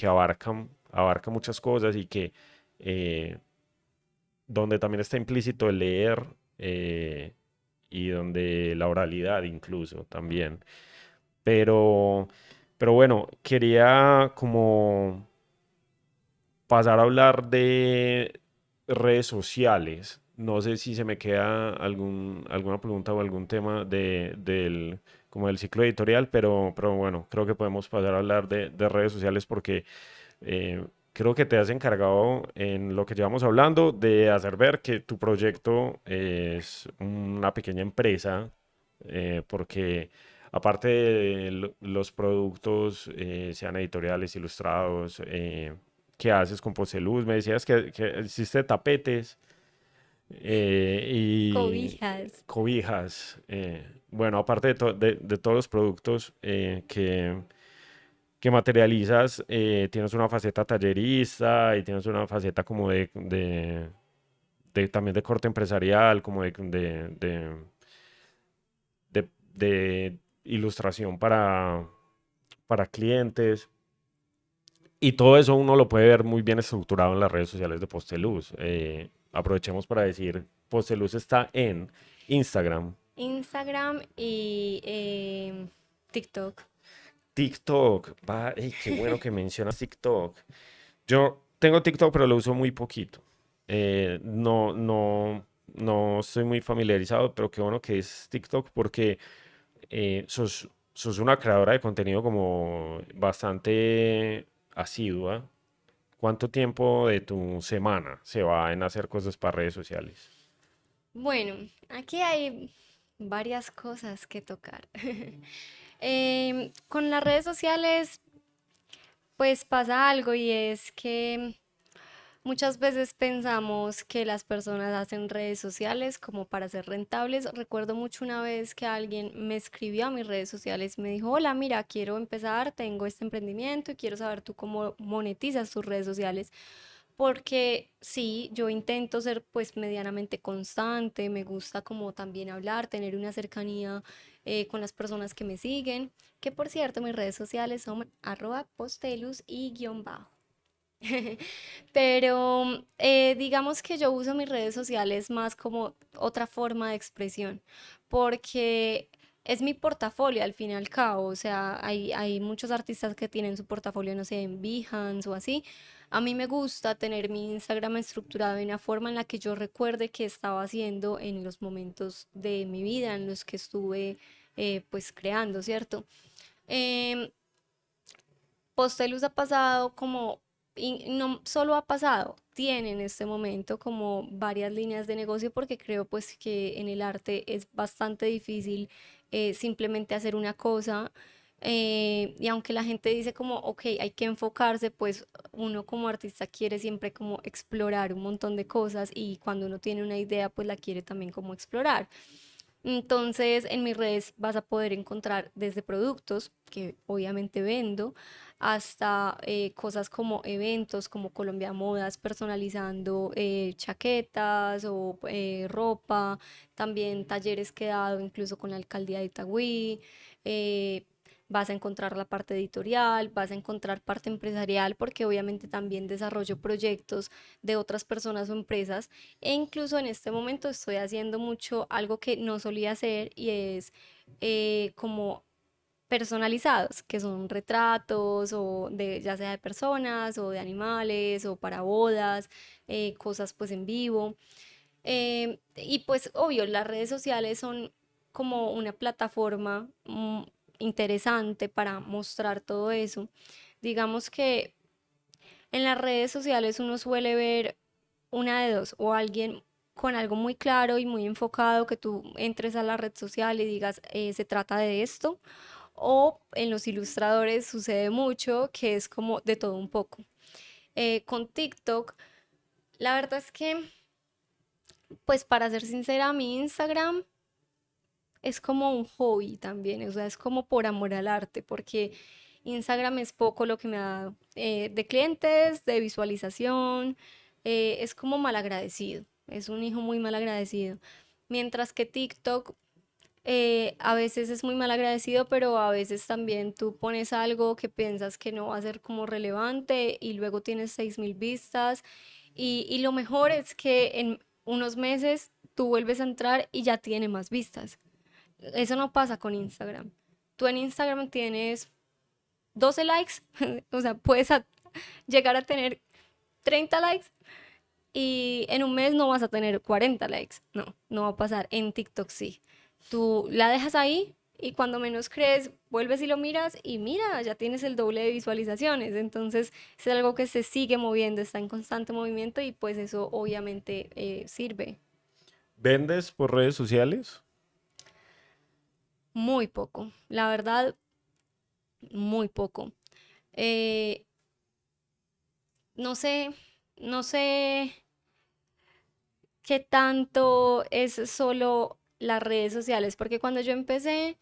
abarca muchas cosas y que eh, donde también está implícito el leer y donde la oralidad incluso también. Pero, pero bueno, quería como pasar a hablar de redes sociales. No sé si se me queda alguna pregunta o algún tema como del ciclo editorial, pero bueno, creo que podemos pasar a hablar de redes sociales porque creo que te has encargado en lo que llevamos hablando de hacer ver que tu proyecto es una pequeña empresa, porque aparte de los productos, sean editoriales, ilustrados, ¿qué haces con Posteluz? Me decías que hiciste tapetes y Cobijas. cobijas. Bueno, aparte de todos los productos que materializas, tienes una faceta tallerista y tienes una faceta como también de corte empresarial, como de ilustración para clientes. Y todo eso uno lo puede ver muy bien estructurado en las redes sociales de Posteluz. Aprovechemos para decir, Posteluz está en Instagram, Instagram y TikTok. TikTok. Ey, qué bueno que mencionas TikTok. Yo tengo TikTok, pero lo uso muy poquito. No estoy muy familiarizado, pero qué bueno que es TikTok porque sos una creadora de contenido como bastante asidua. ¿Cuánto tiempo de tu semana se va en hacer cosas para redes sociales? Bueno, aquí hay varias cosas que tocar. Con las redes sociales, pues pasa algo y es que muchas veces pensamos que las personas hacen redes sociales como para ser rentables. Recuerdo mucho una vez que alguien me escribió a mis redes sociales y me dijo, hola, mira, quiero empezar, tengo este emprendimiento y quiero saber tú cómo monetizas tus redes sociales. Porque sí, yo intento ser pues medianamente constante, me gusta como también hablar, tener una cercanía con las personas que me siguen, que por cierto mis redes sociales son @postelus y guión bajo. Pero digamos que yo uso mis redes sociales más como otra forma de expresión, porque es mi portafolio al fin y al cabo. O sea, hay muchos artistas que tienen su portafolio, no sé, en Behance o así. A mí me gusta tener mi Instagram estructurado de una forma en la que yo recuerde qué estaba haciendo en los momentos de mi vida en los que estuve pues creando, ¿cierto? Em, Postelus ha pasado como, y no solo ha pasado, tiene en este momento como varias líneas de negocio porque creo pues que en el arte es bastante difícil simplemente hacer una cosa. Y aunque la gente dice como, ok, hay que enfocarse, pues uno como artista quiere siempre como explorar un montón de cosas y cuando uno tiene una idea, pues la quiere también como explorar. Entonces, en mis redes vas a poder encontrar desde productos que obviamente vendo hasta cosas como eventos como Colombia Modas personalizando chaquetas o ropa, también talleres que he dado incluso con la alcaldía de Itagüí. eh, Vas a encontrar la parte editorial, vas a encontrar parte empresarial porque obviamente también desarrollo proyectos de otras personas o empresas e incluso en este momento estoy haciendo mucho algo que no solía hacer y es como personalizados, que son retratos o de ya sea de personas o de animales o para bodas, cosas pues en vivo. Y pues obvio, las redes sociales son como una plataforma interesante para mostrar todo eso. Digamos que en las redes sociales uno suele ver una de dos, o alguien con algo muy claro y muy enfocado que tú entres a la red social y digas, se trata de esto, o en los ilustradores sucede mucho que es como de todo un poco. Con TikTok, la verdad es que, pues para ser sincera, mi Instagram es como un hobby también, o sea, es como por amor al arte, porque Instagram es poco lo que me da de clientes, de visualización, es como mal agradecido, es un hijo muy mal agradecido. Mientras que TikTok a veces es muy mal agradecido, pero a veces también tú pones algo que piensas que no va a ser como relevante y luego tienes 6.000 vistas y lo mejor es que en unos meses tú vuelves a entrar y ya tiene más vistas. Eso no pasa con Instagram. Tú en Instagram tienes 12 likes, o sea, puedes llegar a tener 30 likes y en un mes no vas a tener 40 likes. No, no va a pasar. En TikTok sí. Tú la dejas ahí y cuando menos crees, vuelves y lo miras y mira, ya tienes el doble de visualizaciones. Entonces es algo que se sigue moviendo, está en constante movimiento y pues eso obviamente sirve. ¿Vendes por redes sociales? Muy poco, la verdad, muy poco. Eh, no sé, no sé qué tanto es solo las redes sociales, porque cuando yo empecé,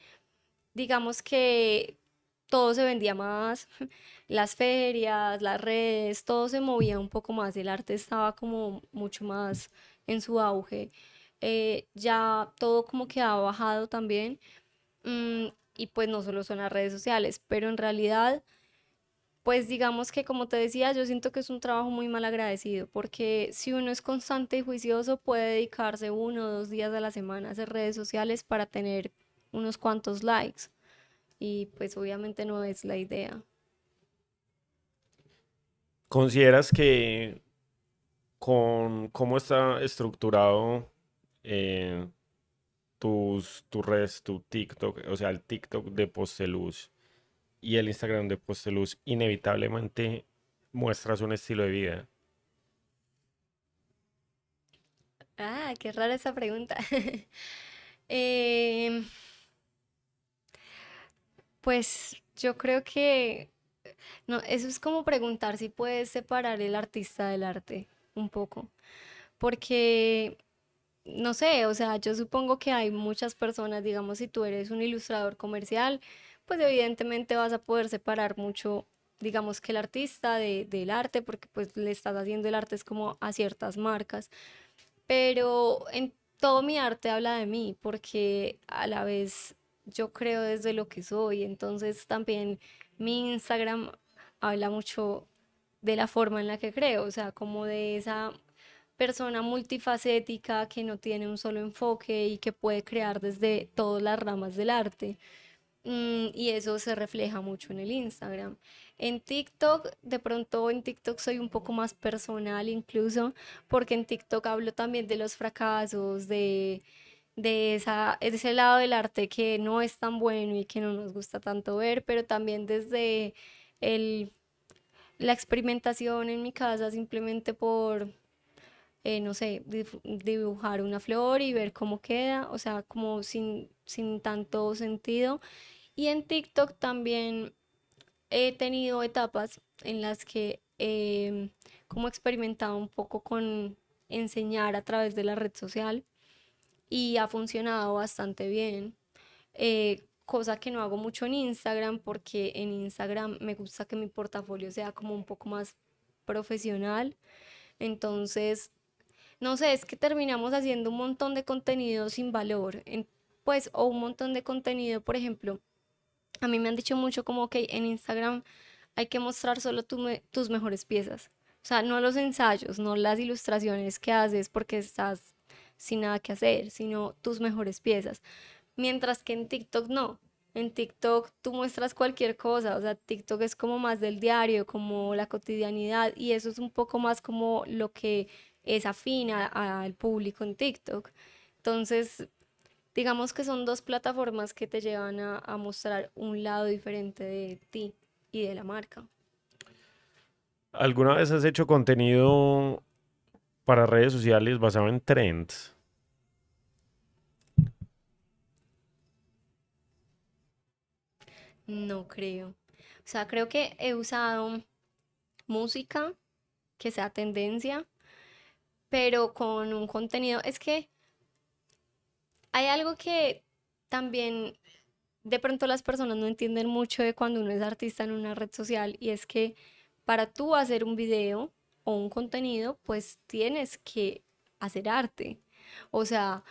digamos que todo se vendía más, las ferias, las redes, todo se movía un poco más, el arte estaba como mucho más en su auge. Ya todo como que ha bajado también, y pues no solo son las redes sociales, pero en realidad pues digamos que como te decía, yo siento que es un trabajo muy mal agradecido, porque si uno es constante y juicioso, puede dedicarse 1 o 2 días a la semana a hacer redes sociales para tener unos cuantos likes. Y pues obviamente no es la idea. ¿Consideras que con cómo está estructurado eh, tus redes, tu TikTok, o sea, el TikTok de Posteluz y el Instagram de Posteluz, inevitablemente muestras un estilo de vida? Ah, qué rara esa pregunta. Em, pues yo creo que no, eso es como preguntar si puedes separar el artista del arte un poco, porque no sé, o sea, yo supongo que hay muchas personas, digamos, si tú eres un ilustrador comercial, pues evidentemente vas a poder separar mucho, digamos, que el artista del arte, porque pues le estás haciendo el arte es como a ciertas marcas, pero en todo mi arte habla de mí, porque a la vez yo creo desde lo que soy, entonces también mi Instagram habla mucho de la forma en la que creo, o sea, como de esa persona multifacética que no tiene un solo enfoque y que puede crear desde todas las ramas del arte. Y eso se refleja mucho en el Instagram. En TikTok, de pronto en TikTok soy un poco más personal incluso, porque en TikTok hablo también de los fracasos, de ese lado del arte que no es tan bueno y que no nos gusta tanto ver, pero también desde el, la experimentación en mi casa simplemente por, no sé, dibujar una flor y ver cómo queda, o sea, como sin tanto sentido. Y en TikTok también he tenido etapas en las que he como experimentado un poco con enseñar a través de la red social y ha funcionado bastante bien. Cosa que no hago mucho en Instagram porque en Instagram me gusta que mi portafolio sea como un poco más profesional. Entonces, no sé, es que terminamos haciendo un montón de contenido sin valor. Pues, o un montón de contenido, por ejemplo, a mí me han dicho mucho como que en Instagram hay que mostrar solo tus mejores piezas. O sea, no los ensayos, no las ilustraciones que haces porque estás sin nada que hacer, sino tus mejores piezas. Mientras que en TikTok no. En TikTok tú muestras cualquier cosa, o sea, TikTok es como más del diario, como la cotidianidad, y eso es un poco más como lo que es afín al público en TikTok. Entonces, digamos que son dos plataformas que te llevan a mostrar un lado diferente de ti y de la marca. ¿Alguna vez has hecho contenido para redes sociales basado en trends? No creo. O sea, creo que he usado música que sea tendencia, pero con un contenido. Es que hay algo que también de pronto las personas no entienden mucho de cuando uno es artista en una red social y es que para tú hacer un video o un contenido, pues tienes que hacer arte. O sea,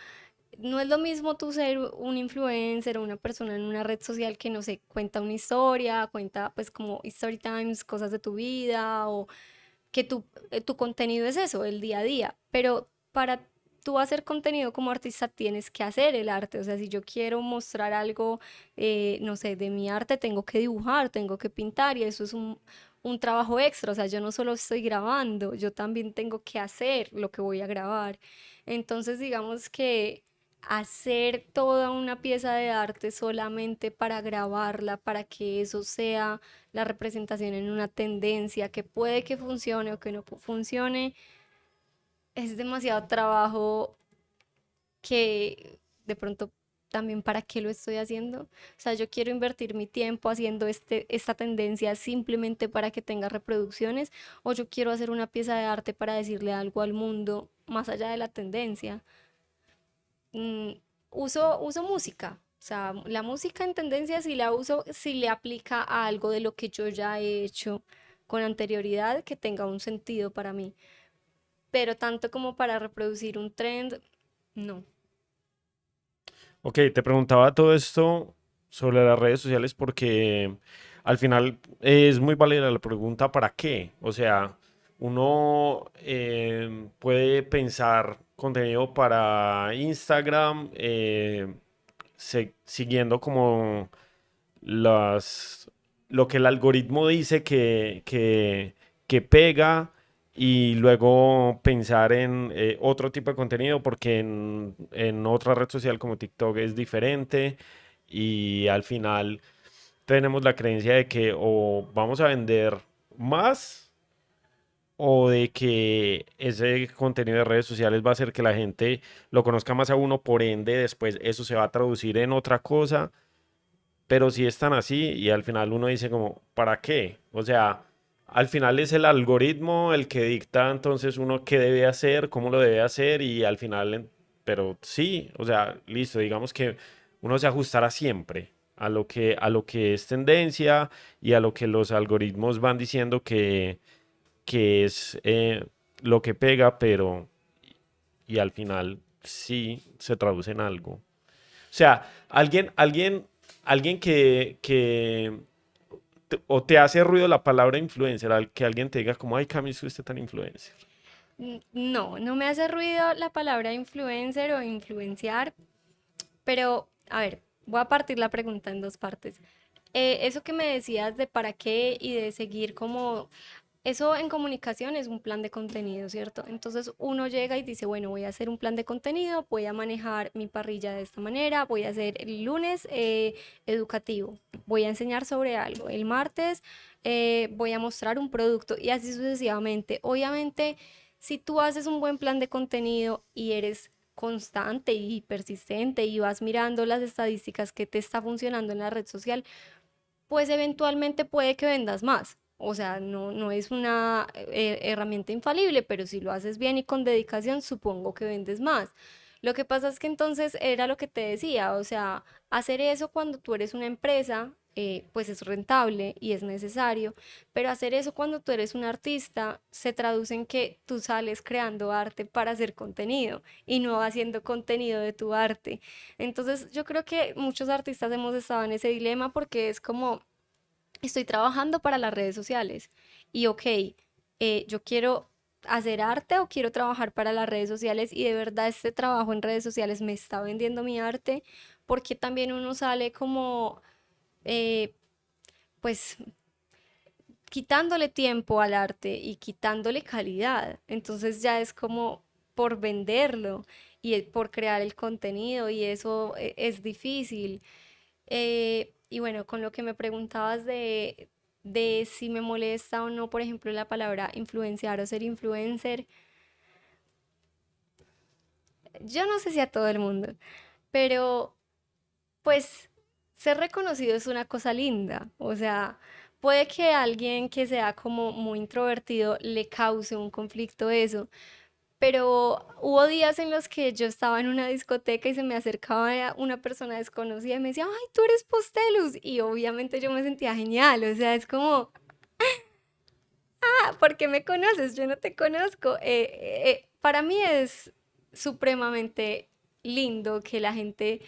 no es lo mismo tú ser un influencer o una persona en una red social que no sé, cuenta una historia, cuenta pues como story times, cosas de tu vida o que tu contenido es eso, el día a día, pero para tú hacer contenido como artista tienes que hacer el arte, o sea, si yo quiero mostrar algo, no sé, de mi arte, tengo que dibujar, tengo que pintar y eso es un trabajo extra, o sea, yo no solo estoy grabando, yo también tengo que hacer lo que voy a grabar. Entonces, digamos que hacer toda una pieza de arte solamente para grabarla, para que eso sea la representación en una tendencia que puede que funcione o que no funcione, es demasiado trabajo que de pronto también para qué lo estoy haciendo. O sea, yo quiero invertir mi tiempo haciendo esta tendencia simplemente para que tenga reproducciones o yo quiero hacer una pieza de arte para decirle algo al mundo más allá de la tendencia. mm, uso música. O sea, la música en tendencia si la uso, si le aplica a algo de lo que yo ya he hecho con anterioridad que tenga un sentido para mí. Pero tanto como para reproducir un trend, no. Ok, te preguntaba todo esto sobre las redes sociales porque al final es muy válida la pregunta ¿para qué? O sea, uno puede pensar contenido para Instagram siguiendo como las, lo que el algoritmo dice que pega y luego pensar en otro tipo de contenido porque en otra red social como TikTok es diferente y al final tenemos la creencia de que o vamos a vender más o de que ese contenido de redes sociales va a hacer que la gente lo conozca más a uno, por ende después eso se va a traducir en otra cosa, pero si están así y al final uno dice como, ¿para qué? O sea, al final es el algoritmo el que dicta entonces uno qué debe hacer, cómo lo debe hacer y al final, pero sí, o sea, listo, digamos que uno se ajustará siempre a lo que es tendencia y a lo que los algoritmos van diciendo que es lo que pega, pero y al final sí se traduce en algo. O sea, alguien o te hace ruido la palabra influencer, al que alguien te diga como, ay, Cami, es usted tan influencer. No, no me hace ruido la palabra influencer o influenciar, pero a ver, voy a partir la pregunta en dos partes. Eso que me decías de para qué y de seguir como eso en comunicación es un plan de contenido, ¿cierto? Entonces uno llega y dice, bueno, voy a hacer un plan de contenido, voy a manejar mi parrilla de esta manera, voy a hacer el lunes educativo, voy a enseñar sobre algo, el martes voy a mostrar un producto y así sucesivamente. Obviamente, si tú haces un buen plan de contenido y eres constante y persistente y vas mirando las estadísticas que te está funcionando en la red social, pues eventualmente puede que vendas más. O sea, no es una herramienta infalible, pero si lo haces bien y con dedicación, supongo que vendes más. Lo que pasa es que entonces era lo que te decía, o sea, hacer eso cuando tú eres una empresa, pues es rentable y es necesario, pero hacer eso cuando tú eres un artista se traduce en que tú sales creando arte para hacer contenido y no haciendo contenido de tu arte. Entonces yo creo que muchos artistas hemos estado en ese dilema porque es como, estoy trabajando para las redes sociales y ok, yo quiero hacer arte o quiero trabajar para las redes sociales y de verdad este trabajo en redes sociales me está vendiendo mi arte porque también uno sale como, eh, pues quitándole tiempo al arte y quitándole calidad. Entonces ya es como por venderlo y por crear el contenido y eso es difícil. Y bueno, con lo que me preguntabas de si me molesta o no, por ejemplo, la palabra influenciar o ser influencer, yo no sé si a todo el mundo, pero pues ser reconocido es una cosa linda. O sea, puede que a alguien que sea como muy introvertido le cause un conflicto eso, pero hubo días en los que yo estaba en una discoteca y se me acercaba una persona desconocida y me decía, ay, tú eres Postelus. Y obviamente yo me sentía genial, o sea, es como, ah, ¿por qué me conoces? Yo no te conozco. Para mí es supremamente lindo que la gente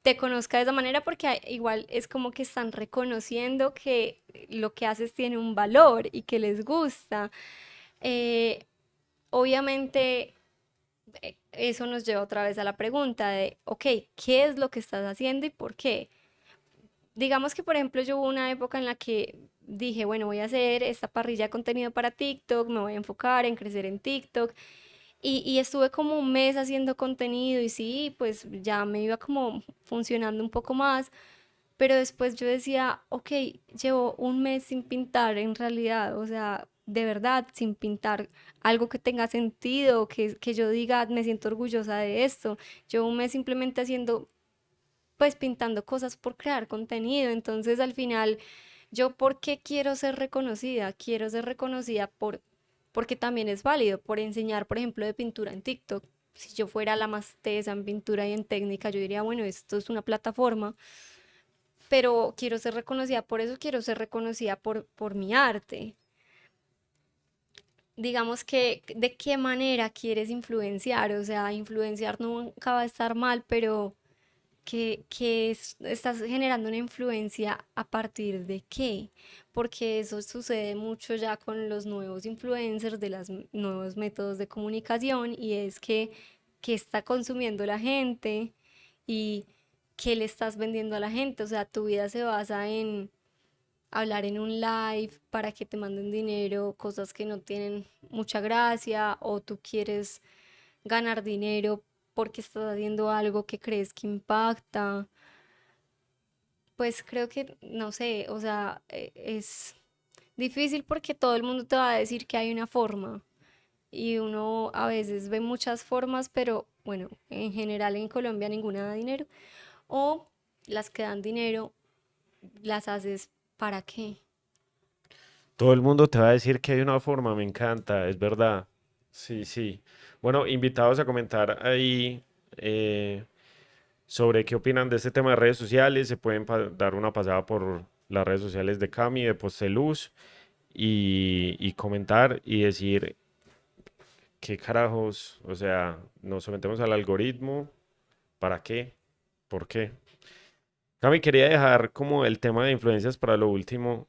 te conozca de esa manera porque igual es como que están reconociendo que lo que haces tiene un valor y que les gusta. Eh, Obviamente eso nos lleva otra vez a la pregunta de, ok, ¿qué es lo que estás haciendo y por qué? Digamos que, por ejemplo, yo hubo una época en la que dije, bueno, voy a hacer esta parrilla de contenido para TikTok, me voy a enfocar en crecer en TikTok y estuve como un mes haciendo contenido y sí, pues ya me iba como funcionando un poco más, pero después yo decía, ok, llevo un mes sin pintar en realidad, o sea, de verdad, sin pintar algo que tenga sentido, que yo diga, me siento orgullosa de esto. Llevo un mes simplemente haciendo, pues pintando cosas por crear contenido. Entonces, al final, yo, ¿por qué quiero ser reconocida? Quiero ser reconocida porque también es válido, por enseñar, por ejemplo, de pintura en TikTok. Si yo fuera la más tesa en pintura y en técnica, yo diría, bueno, esto es una plataforma, pero quiero ser reconocida por eso, quiero ser reconocida por mi arte. Digamos que, ¿de qué manera quieres influenciar? O sea, influenciar nunca va a estar mal, pero estás generando una influencia a partir de qué, porque eso sucede mucho ya con los nuevos influencers de los nuevos métodos de comunicación y es que está consumiendo la gente y qué le estás vendiendo a la gente, o sea, tu vida se basa en hablar en un live para que te manden dinero, cosas que no tienen mucha gracia, o tú quieres ganar dinero porque estás haciendo algo que crees que impacta. Pues creo que, no sé, o sea, es difícil porque todo el mundo te va a decir que hay una forma y uno a veces ve muchas formas, pero bueno, en general en Colombia ninguna da dinero. O las que dan dinero, las haces para qué. Todo el mundo te va a decir que hay una forma, me encanta, es verdad. Sí, sí. Bueno, invitados a comentar ahí eh, sobre qué opinan de este tema de redes sociales. Se pueden dar una pasada por las redes sociales de Cami, de Posteluz, y comentar y decir qué carajos, o sea, nos sometemos al algoritmo, ¿para qué? ¿Por qué? Cami, quería dejar como el tema de influencias para lo último,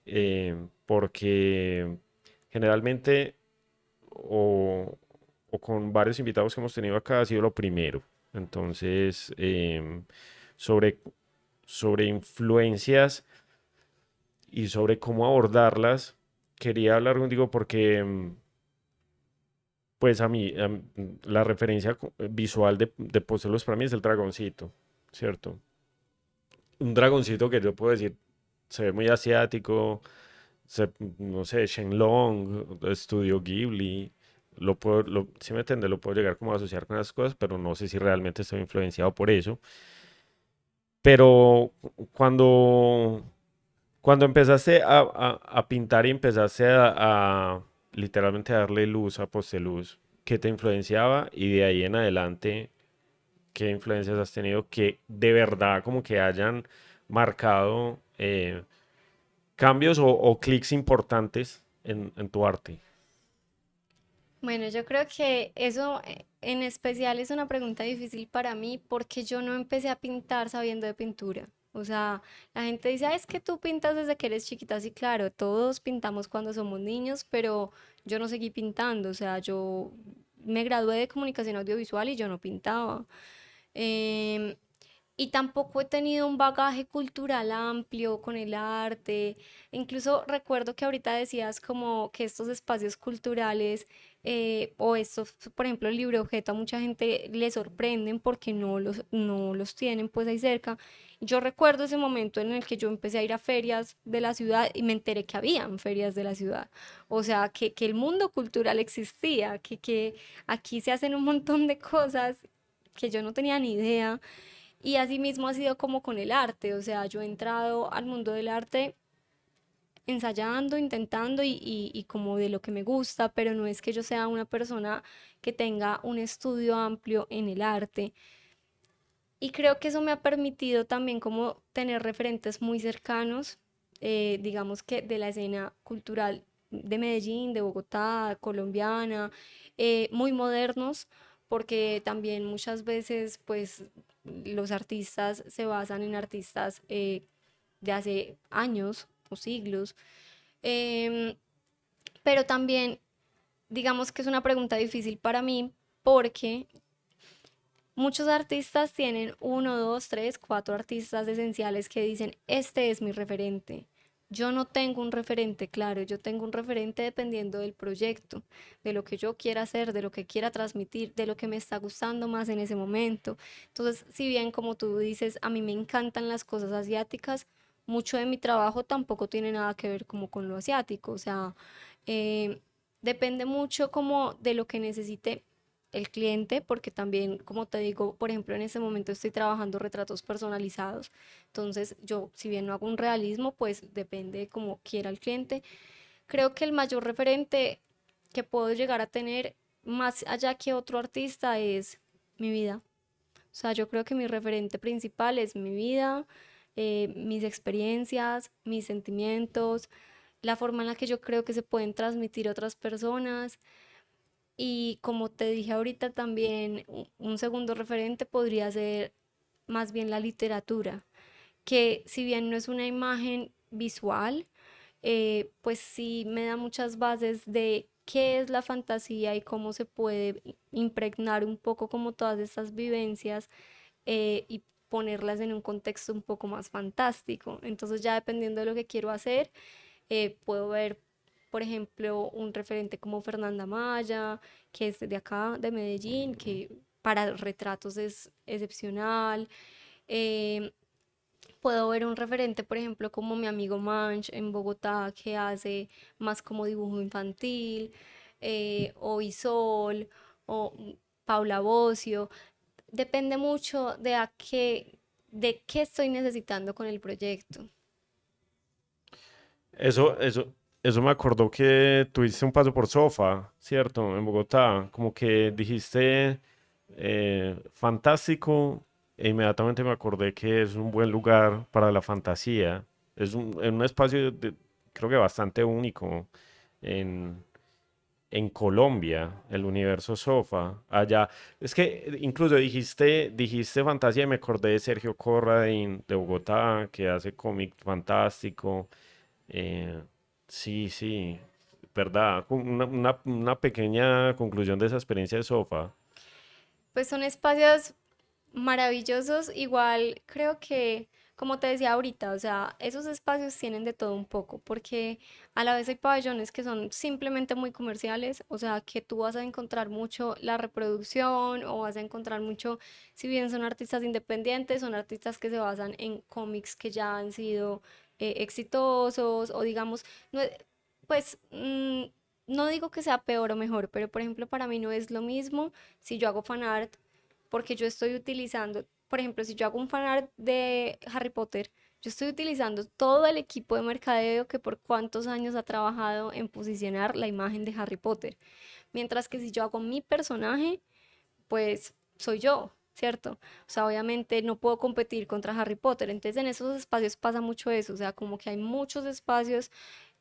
porque generalmente o, o con varios invitados que hemos tenido acá ha sido lo primero. Entonces, sobre sobre influencias y sobre cómo abordarlas, quería hablar contigo porque, pues a mí, la referencia visual de Postelos para mí es el dragoncito, ¿cierto? Un dragoncito que yo puedo decir, se ve muy asiático, no sé, Shenlong, Estudio Ghibli, sí me entiende, lo puedo llegar como a asociar con las cosas, pero no sé si realmente estoy influenciado por eso. Pero cuando, cuando empezaste a pintar y empezaste a literalmente darle luz a Posteluz, ¿qué te influenciaba? Y de ahí en adelante, ¿qué influencias has tenido que de verdad como que hayan marcado cambios o clics importantes en tu arte? Bueno, yo creo que eso en especial es una pregunta difícil para mí porque yo no empecé a pintar sabiendo de pintura. O sea, la gente dice, "Ah, es que tú pintas desde que eres chiquita". Sí, claro, todos pintamos cuando somos niños, pero yo no seguí pintando. O sea, yo me gradué de comunicación audiovisual y yo no pintaba. Em, y tampoco he tenido un bagaje cultural amplio con el arte. Incluso recuerdo que ahorita decías como que estos espacios culturales o estos, por ejemplo, el libro objeto a mucha gente le sorprenden porque no los tienen pues ahí cerca. Yo recuerdo ese momento en el que yo empecé a ir a ferias de la ciudad y me enteré que habían ferias de la ciudad. O sea, que el mundo cultural existía, que aquí se hacen un montón de cosas que yo no tenía ni idea. Y así mismo ha sido como con el arte, o sea, yo he entrado al mundo del arte ensayando, intentando y como de lo que me gusta, pero no es que yo sea una persona que tenga un estudio amplio en el arte. Y creo que eso me ha permitido también como tener referentes muy cercanos, digamos que de la escena cultural de Medellín, de Bogotá, colombiana, muy modernos, porque también muchas veces pues los artistas se basan en artistas de hace años o siglos. Em, pero también digamos que es una pregunta difícil para mí porque muchos artistas tienen uno, dos, tres, cuatro artistas esenciales que dicen, este es mi referente. Yo no tengo un referente, claro, yo tengo un referente dependiendo del proyecto, de lo que yo quiera hacer, de lo que quiera transmitir, de lo que me está gustando más en ese momento. Entonces, si bien como tú dices, a mí me encantan las cosas asiáticas, mucho de mi trabajo tampoco tiene nada que ver como con lo asiático, o sea, eh, depende mucho como de lo que necesite el cliente, porque también, como te digo, por ejemplo, en este momento estoy trabajando retratos personalizados. Entonces, yo, si bien no hago un realismo, pues depende de cómo quiera el cliente. Creo que el mayor referente que puedo llegar a tener más allá que otro artista es mi vida. O sea, yo creo que mi referente principal es mi vida, mis experiencias, mis sentimientos, la forma en la que yo creo que se pueden transmitir a otras personas. Y como te dije ahorita también, un segundo referente podría ser más bien la literatura, que si bien no es una imagen visual, pues sí me da muchas bases de qué es la fantasía y cómo se puede impregnar un poco como todas estas vivencias y ponerlas en un contexto un poco más fantástico. Entonces ya dependiendo de lo que quiero hacer, puedo ver, por ejemplo, un referente como Fernanda Maya, que es de acá, de Medellín, que para retratos es excepcional. Eh, Puedo ver un referente, por ejemplo, como mi amigo Manch en Bogotá, que hace más como dibujo infantil, o Isol, o Paula Bocio. Depende mucho de qué estoy necesitando con el proyecto. Eso, eso, eso me acordó que tuviste un paso por Sofa, ¿cierto? En Bogotá. Como que dijiste fantástico e inmediatamente me acordé que es un buen lugar para la fantasía. Es un espacio creo que bastante único en, en Colombia, el universo Sofa. Allá, es que incluso dijiste fantasía y me acordé de Sergio Corradin de Bogotá, que hace cómic fantástico. Eh, sí, sí, verdad. Una pequeña conclusión de esa experiencia de Sofa. Pues son espacios maravillosos. Igual creo que como te decía ahorita, o sea, esos espacios tienen de todo un poco, porque a la vez hay pabellones que son simplemente muy comerciales, o sea, que tú vas a encontrar mucho la reproducción o vas a encontrar mucho, si bien son artistas independientes, son artistas que se basan en cómics que ya han sido exitosos o digamos, no, pues no digo que sea peor o mejor, pero por ejemplo para mí no es lo mismo si yo hago fanart porque yo estoy utilizando, por ejemplo, si yo hago un fanart de Harry Potter, yo estoy utilizando todo el equipo de mercadeo que por cuántos años ha trabajado en posicionar la imagen de Harry Potter. Mientras que si yo hago mi personaje, pues soy yo, ¿cierto? O sea, obviamente no puedo competir contra Harry Potter. Entonces en esos espacios pasa mucho eso, o sea, como que hay muchos espacios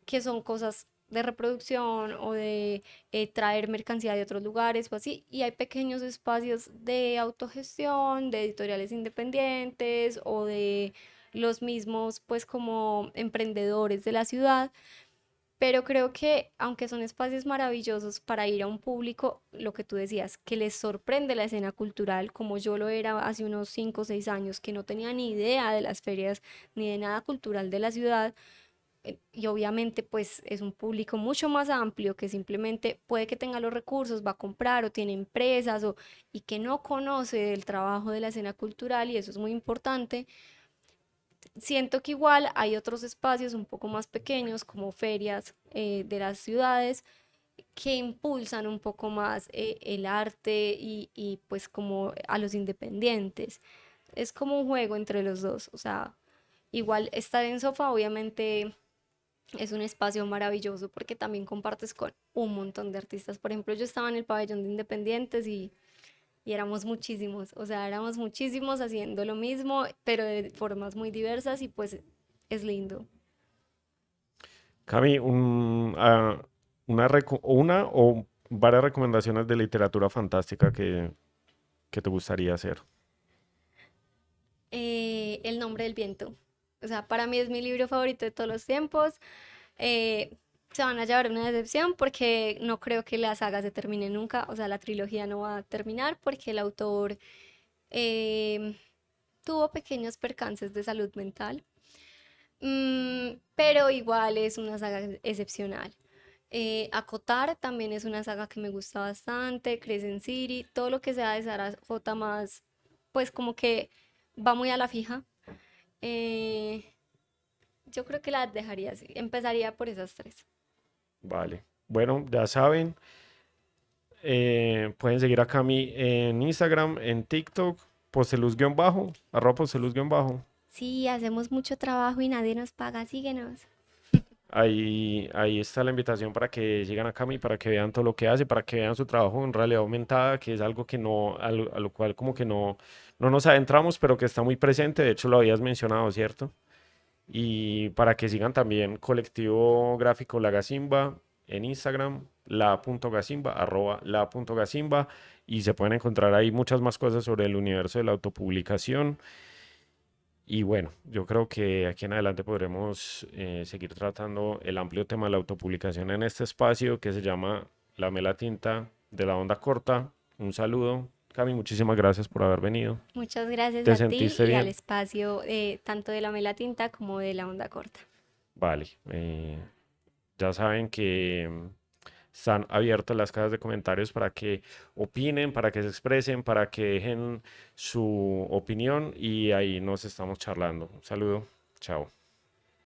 que son cosas de reproducción o de traer mercancía de otros lugares o así, y hay pequeños espacios de autogestión, de editoriales independientes o de los mismos, pues como emprendedores de la ciudad, pero creo que aunque son espacios maravillosos para ir a un público, lo que tú decías, que les sorprende la escena cultural, como yo lo era hace unos 5 o 6 años, que no tenía ni idea de las ferias ni de nada cultural de la ciudad, y obviamente pues es un público mucho más amplio que simplemente puede que tenga los recursos, va a comprar o tiene empresas o, y que no conoce el trabajo de la escena cultural y eso es muy importante. Siento que igual hay otros espacios un poco más pequeños como ferias de las ciudades que impulsan un poco más el arte pues como a los independientes. Es como un juego entre los dos, o sea, igual estar en sofá obviamente es un espacio maravilloso porque también compartes con un montón de artistas. Por ejemplo, yo estaba en el pabellón de Independientes y éramos muchísimos, o sea, éramos muchísimos haciendo lo mismo, pero de formas muy diversas y pues es lindo. Cami, una o varias recomendaciones de literatura fantástica que te gustaría hacer. El nombre del viento. O sea, para mí es mi libro favorito de todos los tiempos. Eh, Se van a llevar una decepción porque no creo que la saga se termine nunca. O sea, la trilogía no va a terminar porque el autor eh, tuvo pequeños percances de salud mental. Pero igual es una saga excepcional. Acotar también es una saga que me gusta bastante. Crescent City, todo lo que sea de Sarah J. más, pues como que va muy a la fija. Eh, yo creo que la dejaría así. Empezaría por esas tres. Vale. Bueno, ya saben, pueden seguir a Cami en Instagram, en TikTok, posteluz-bajo, arroba posteluz-bajo. Sí, hacemos mucho trabajo y nadie nos paga, síguenos. Ahí está la invitación para que sigan a Cami, para que vean todo lo que hace, para que vean su trabajo en realidad aumentada, que es algo que no, a lo cual como que no nos adentramos, pero que está muy presente. De hecho, lo habías mencionado, ¿cierto? Y para que sigan también Colectivo Gráfico La Gacimba en Instagram, la.gacimba, arroba la.gacimba, y se pueden encontrar ahí muchas más cosas sobre el universo de la autopublicación. Y bueno, yo creo que aquí en adelante podremos seguir tratando el amplio tema de la autopublicación en este espacio que se llama La Mela Tinta de la Onda Corta. Un saludo. Cami, muchísimas gracias por haber venido. Muchas gracias ¿Te a ti sentiste y al bien? espacio tanto de la mela tinta como de la onda corta. Vale. Ya saben que están abiertas las cajas de comentarios para que opinen, para que se expresen, para que dejen su opinión y ahí nos estamos charlando. Un saludo. Chao.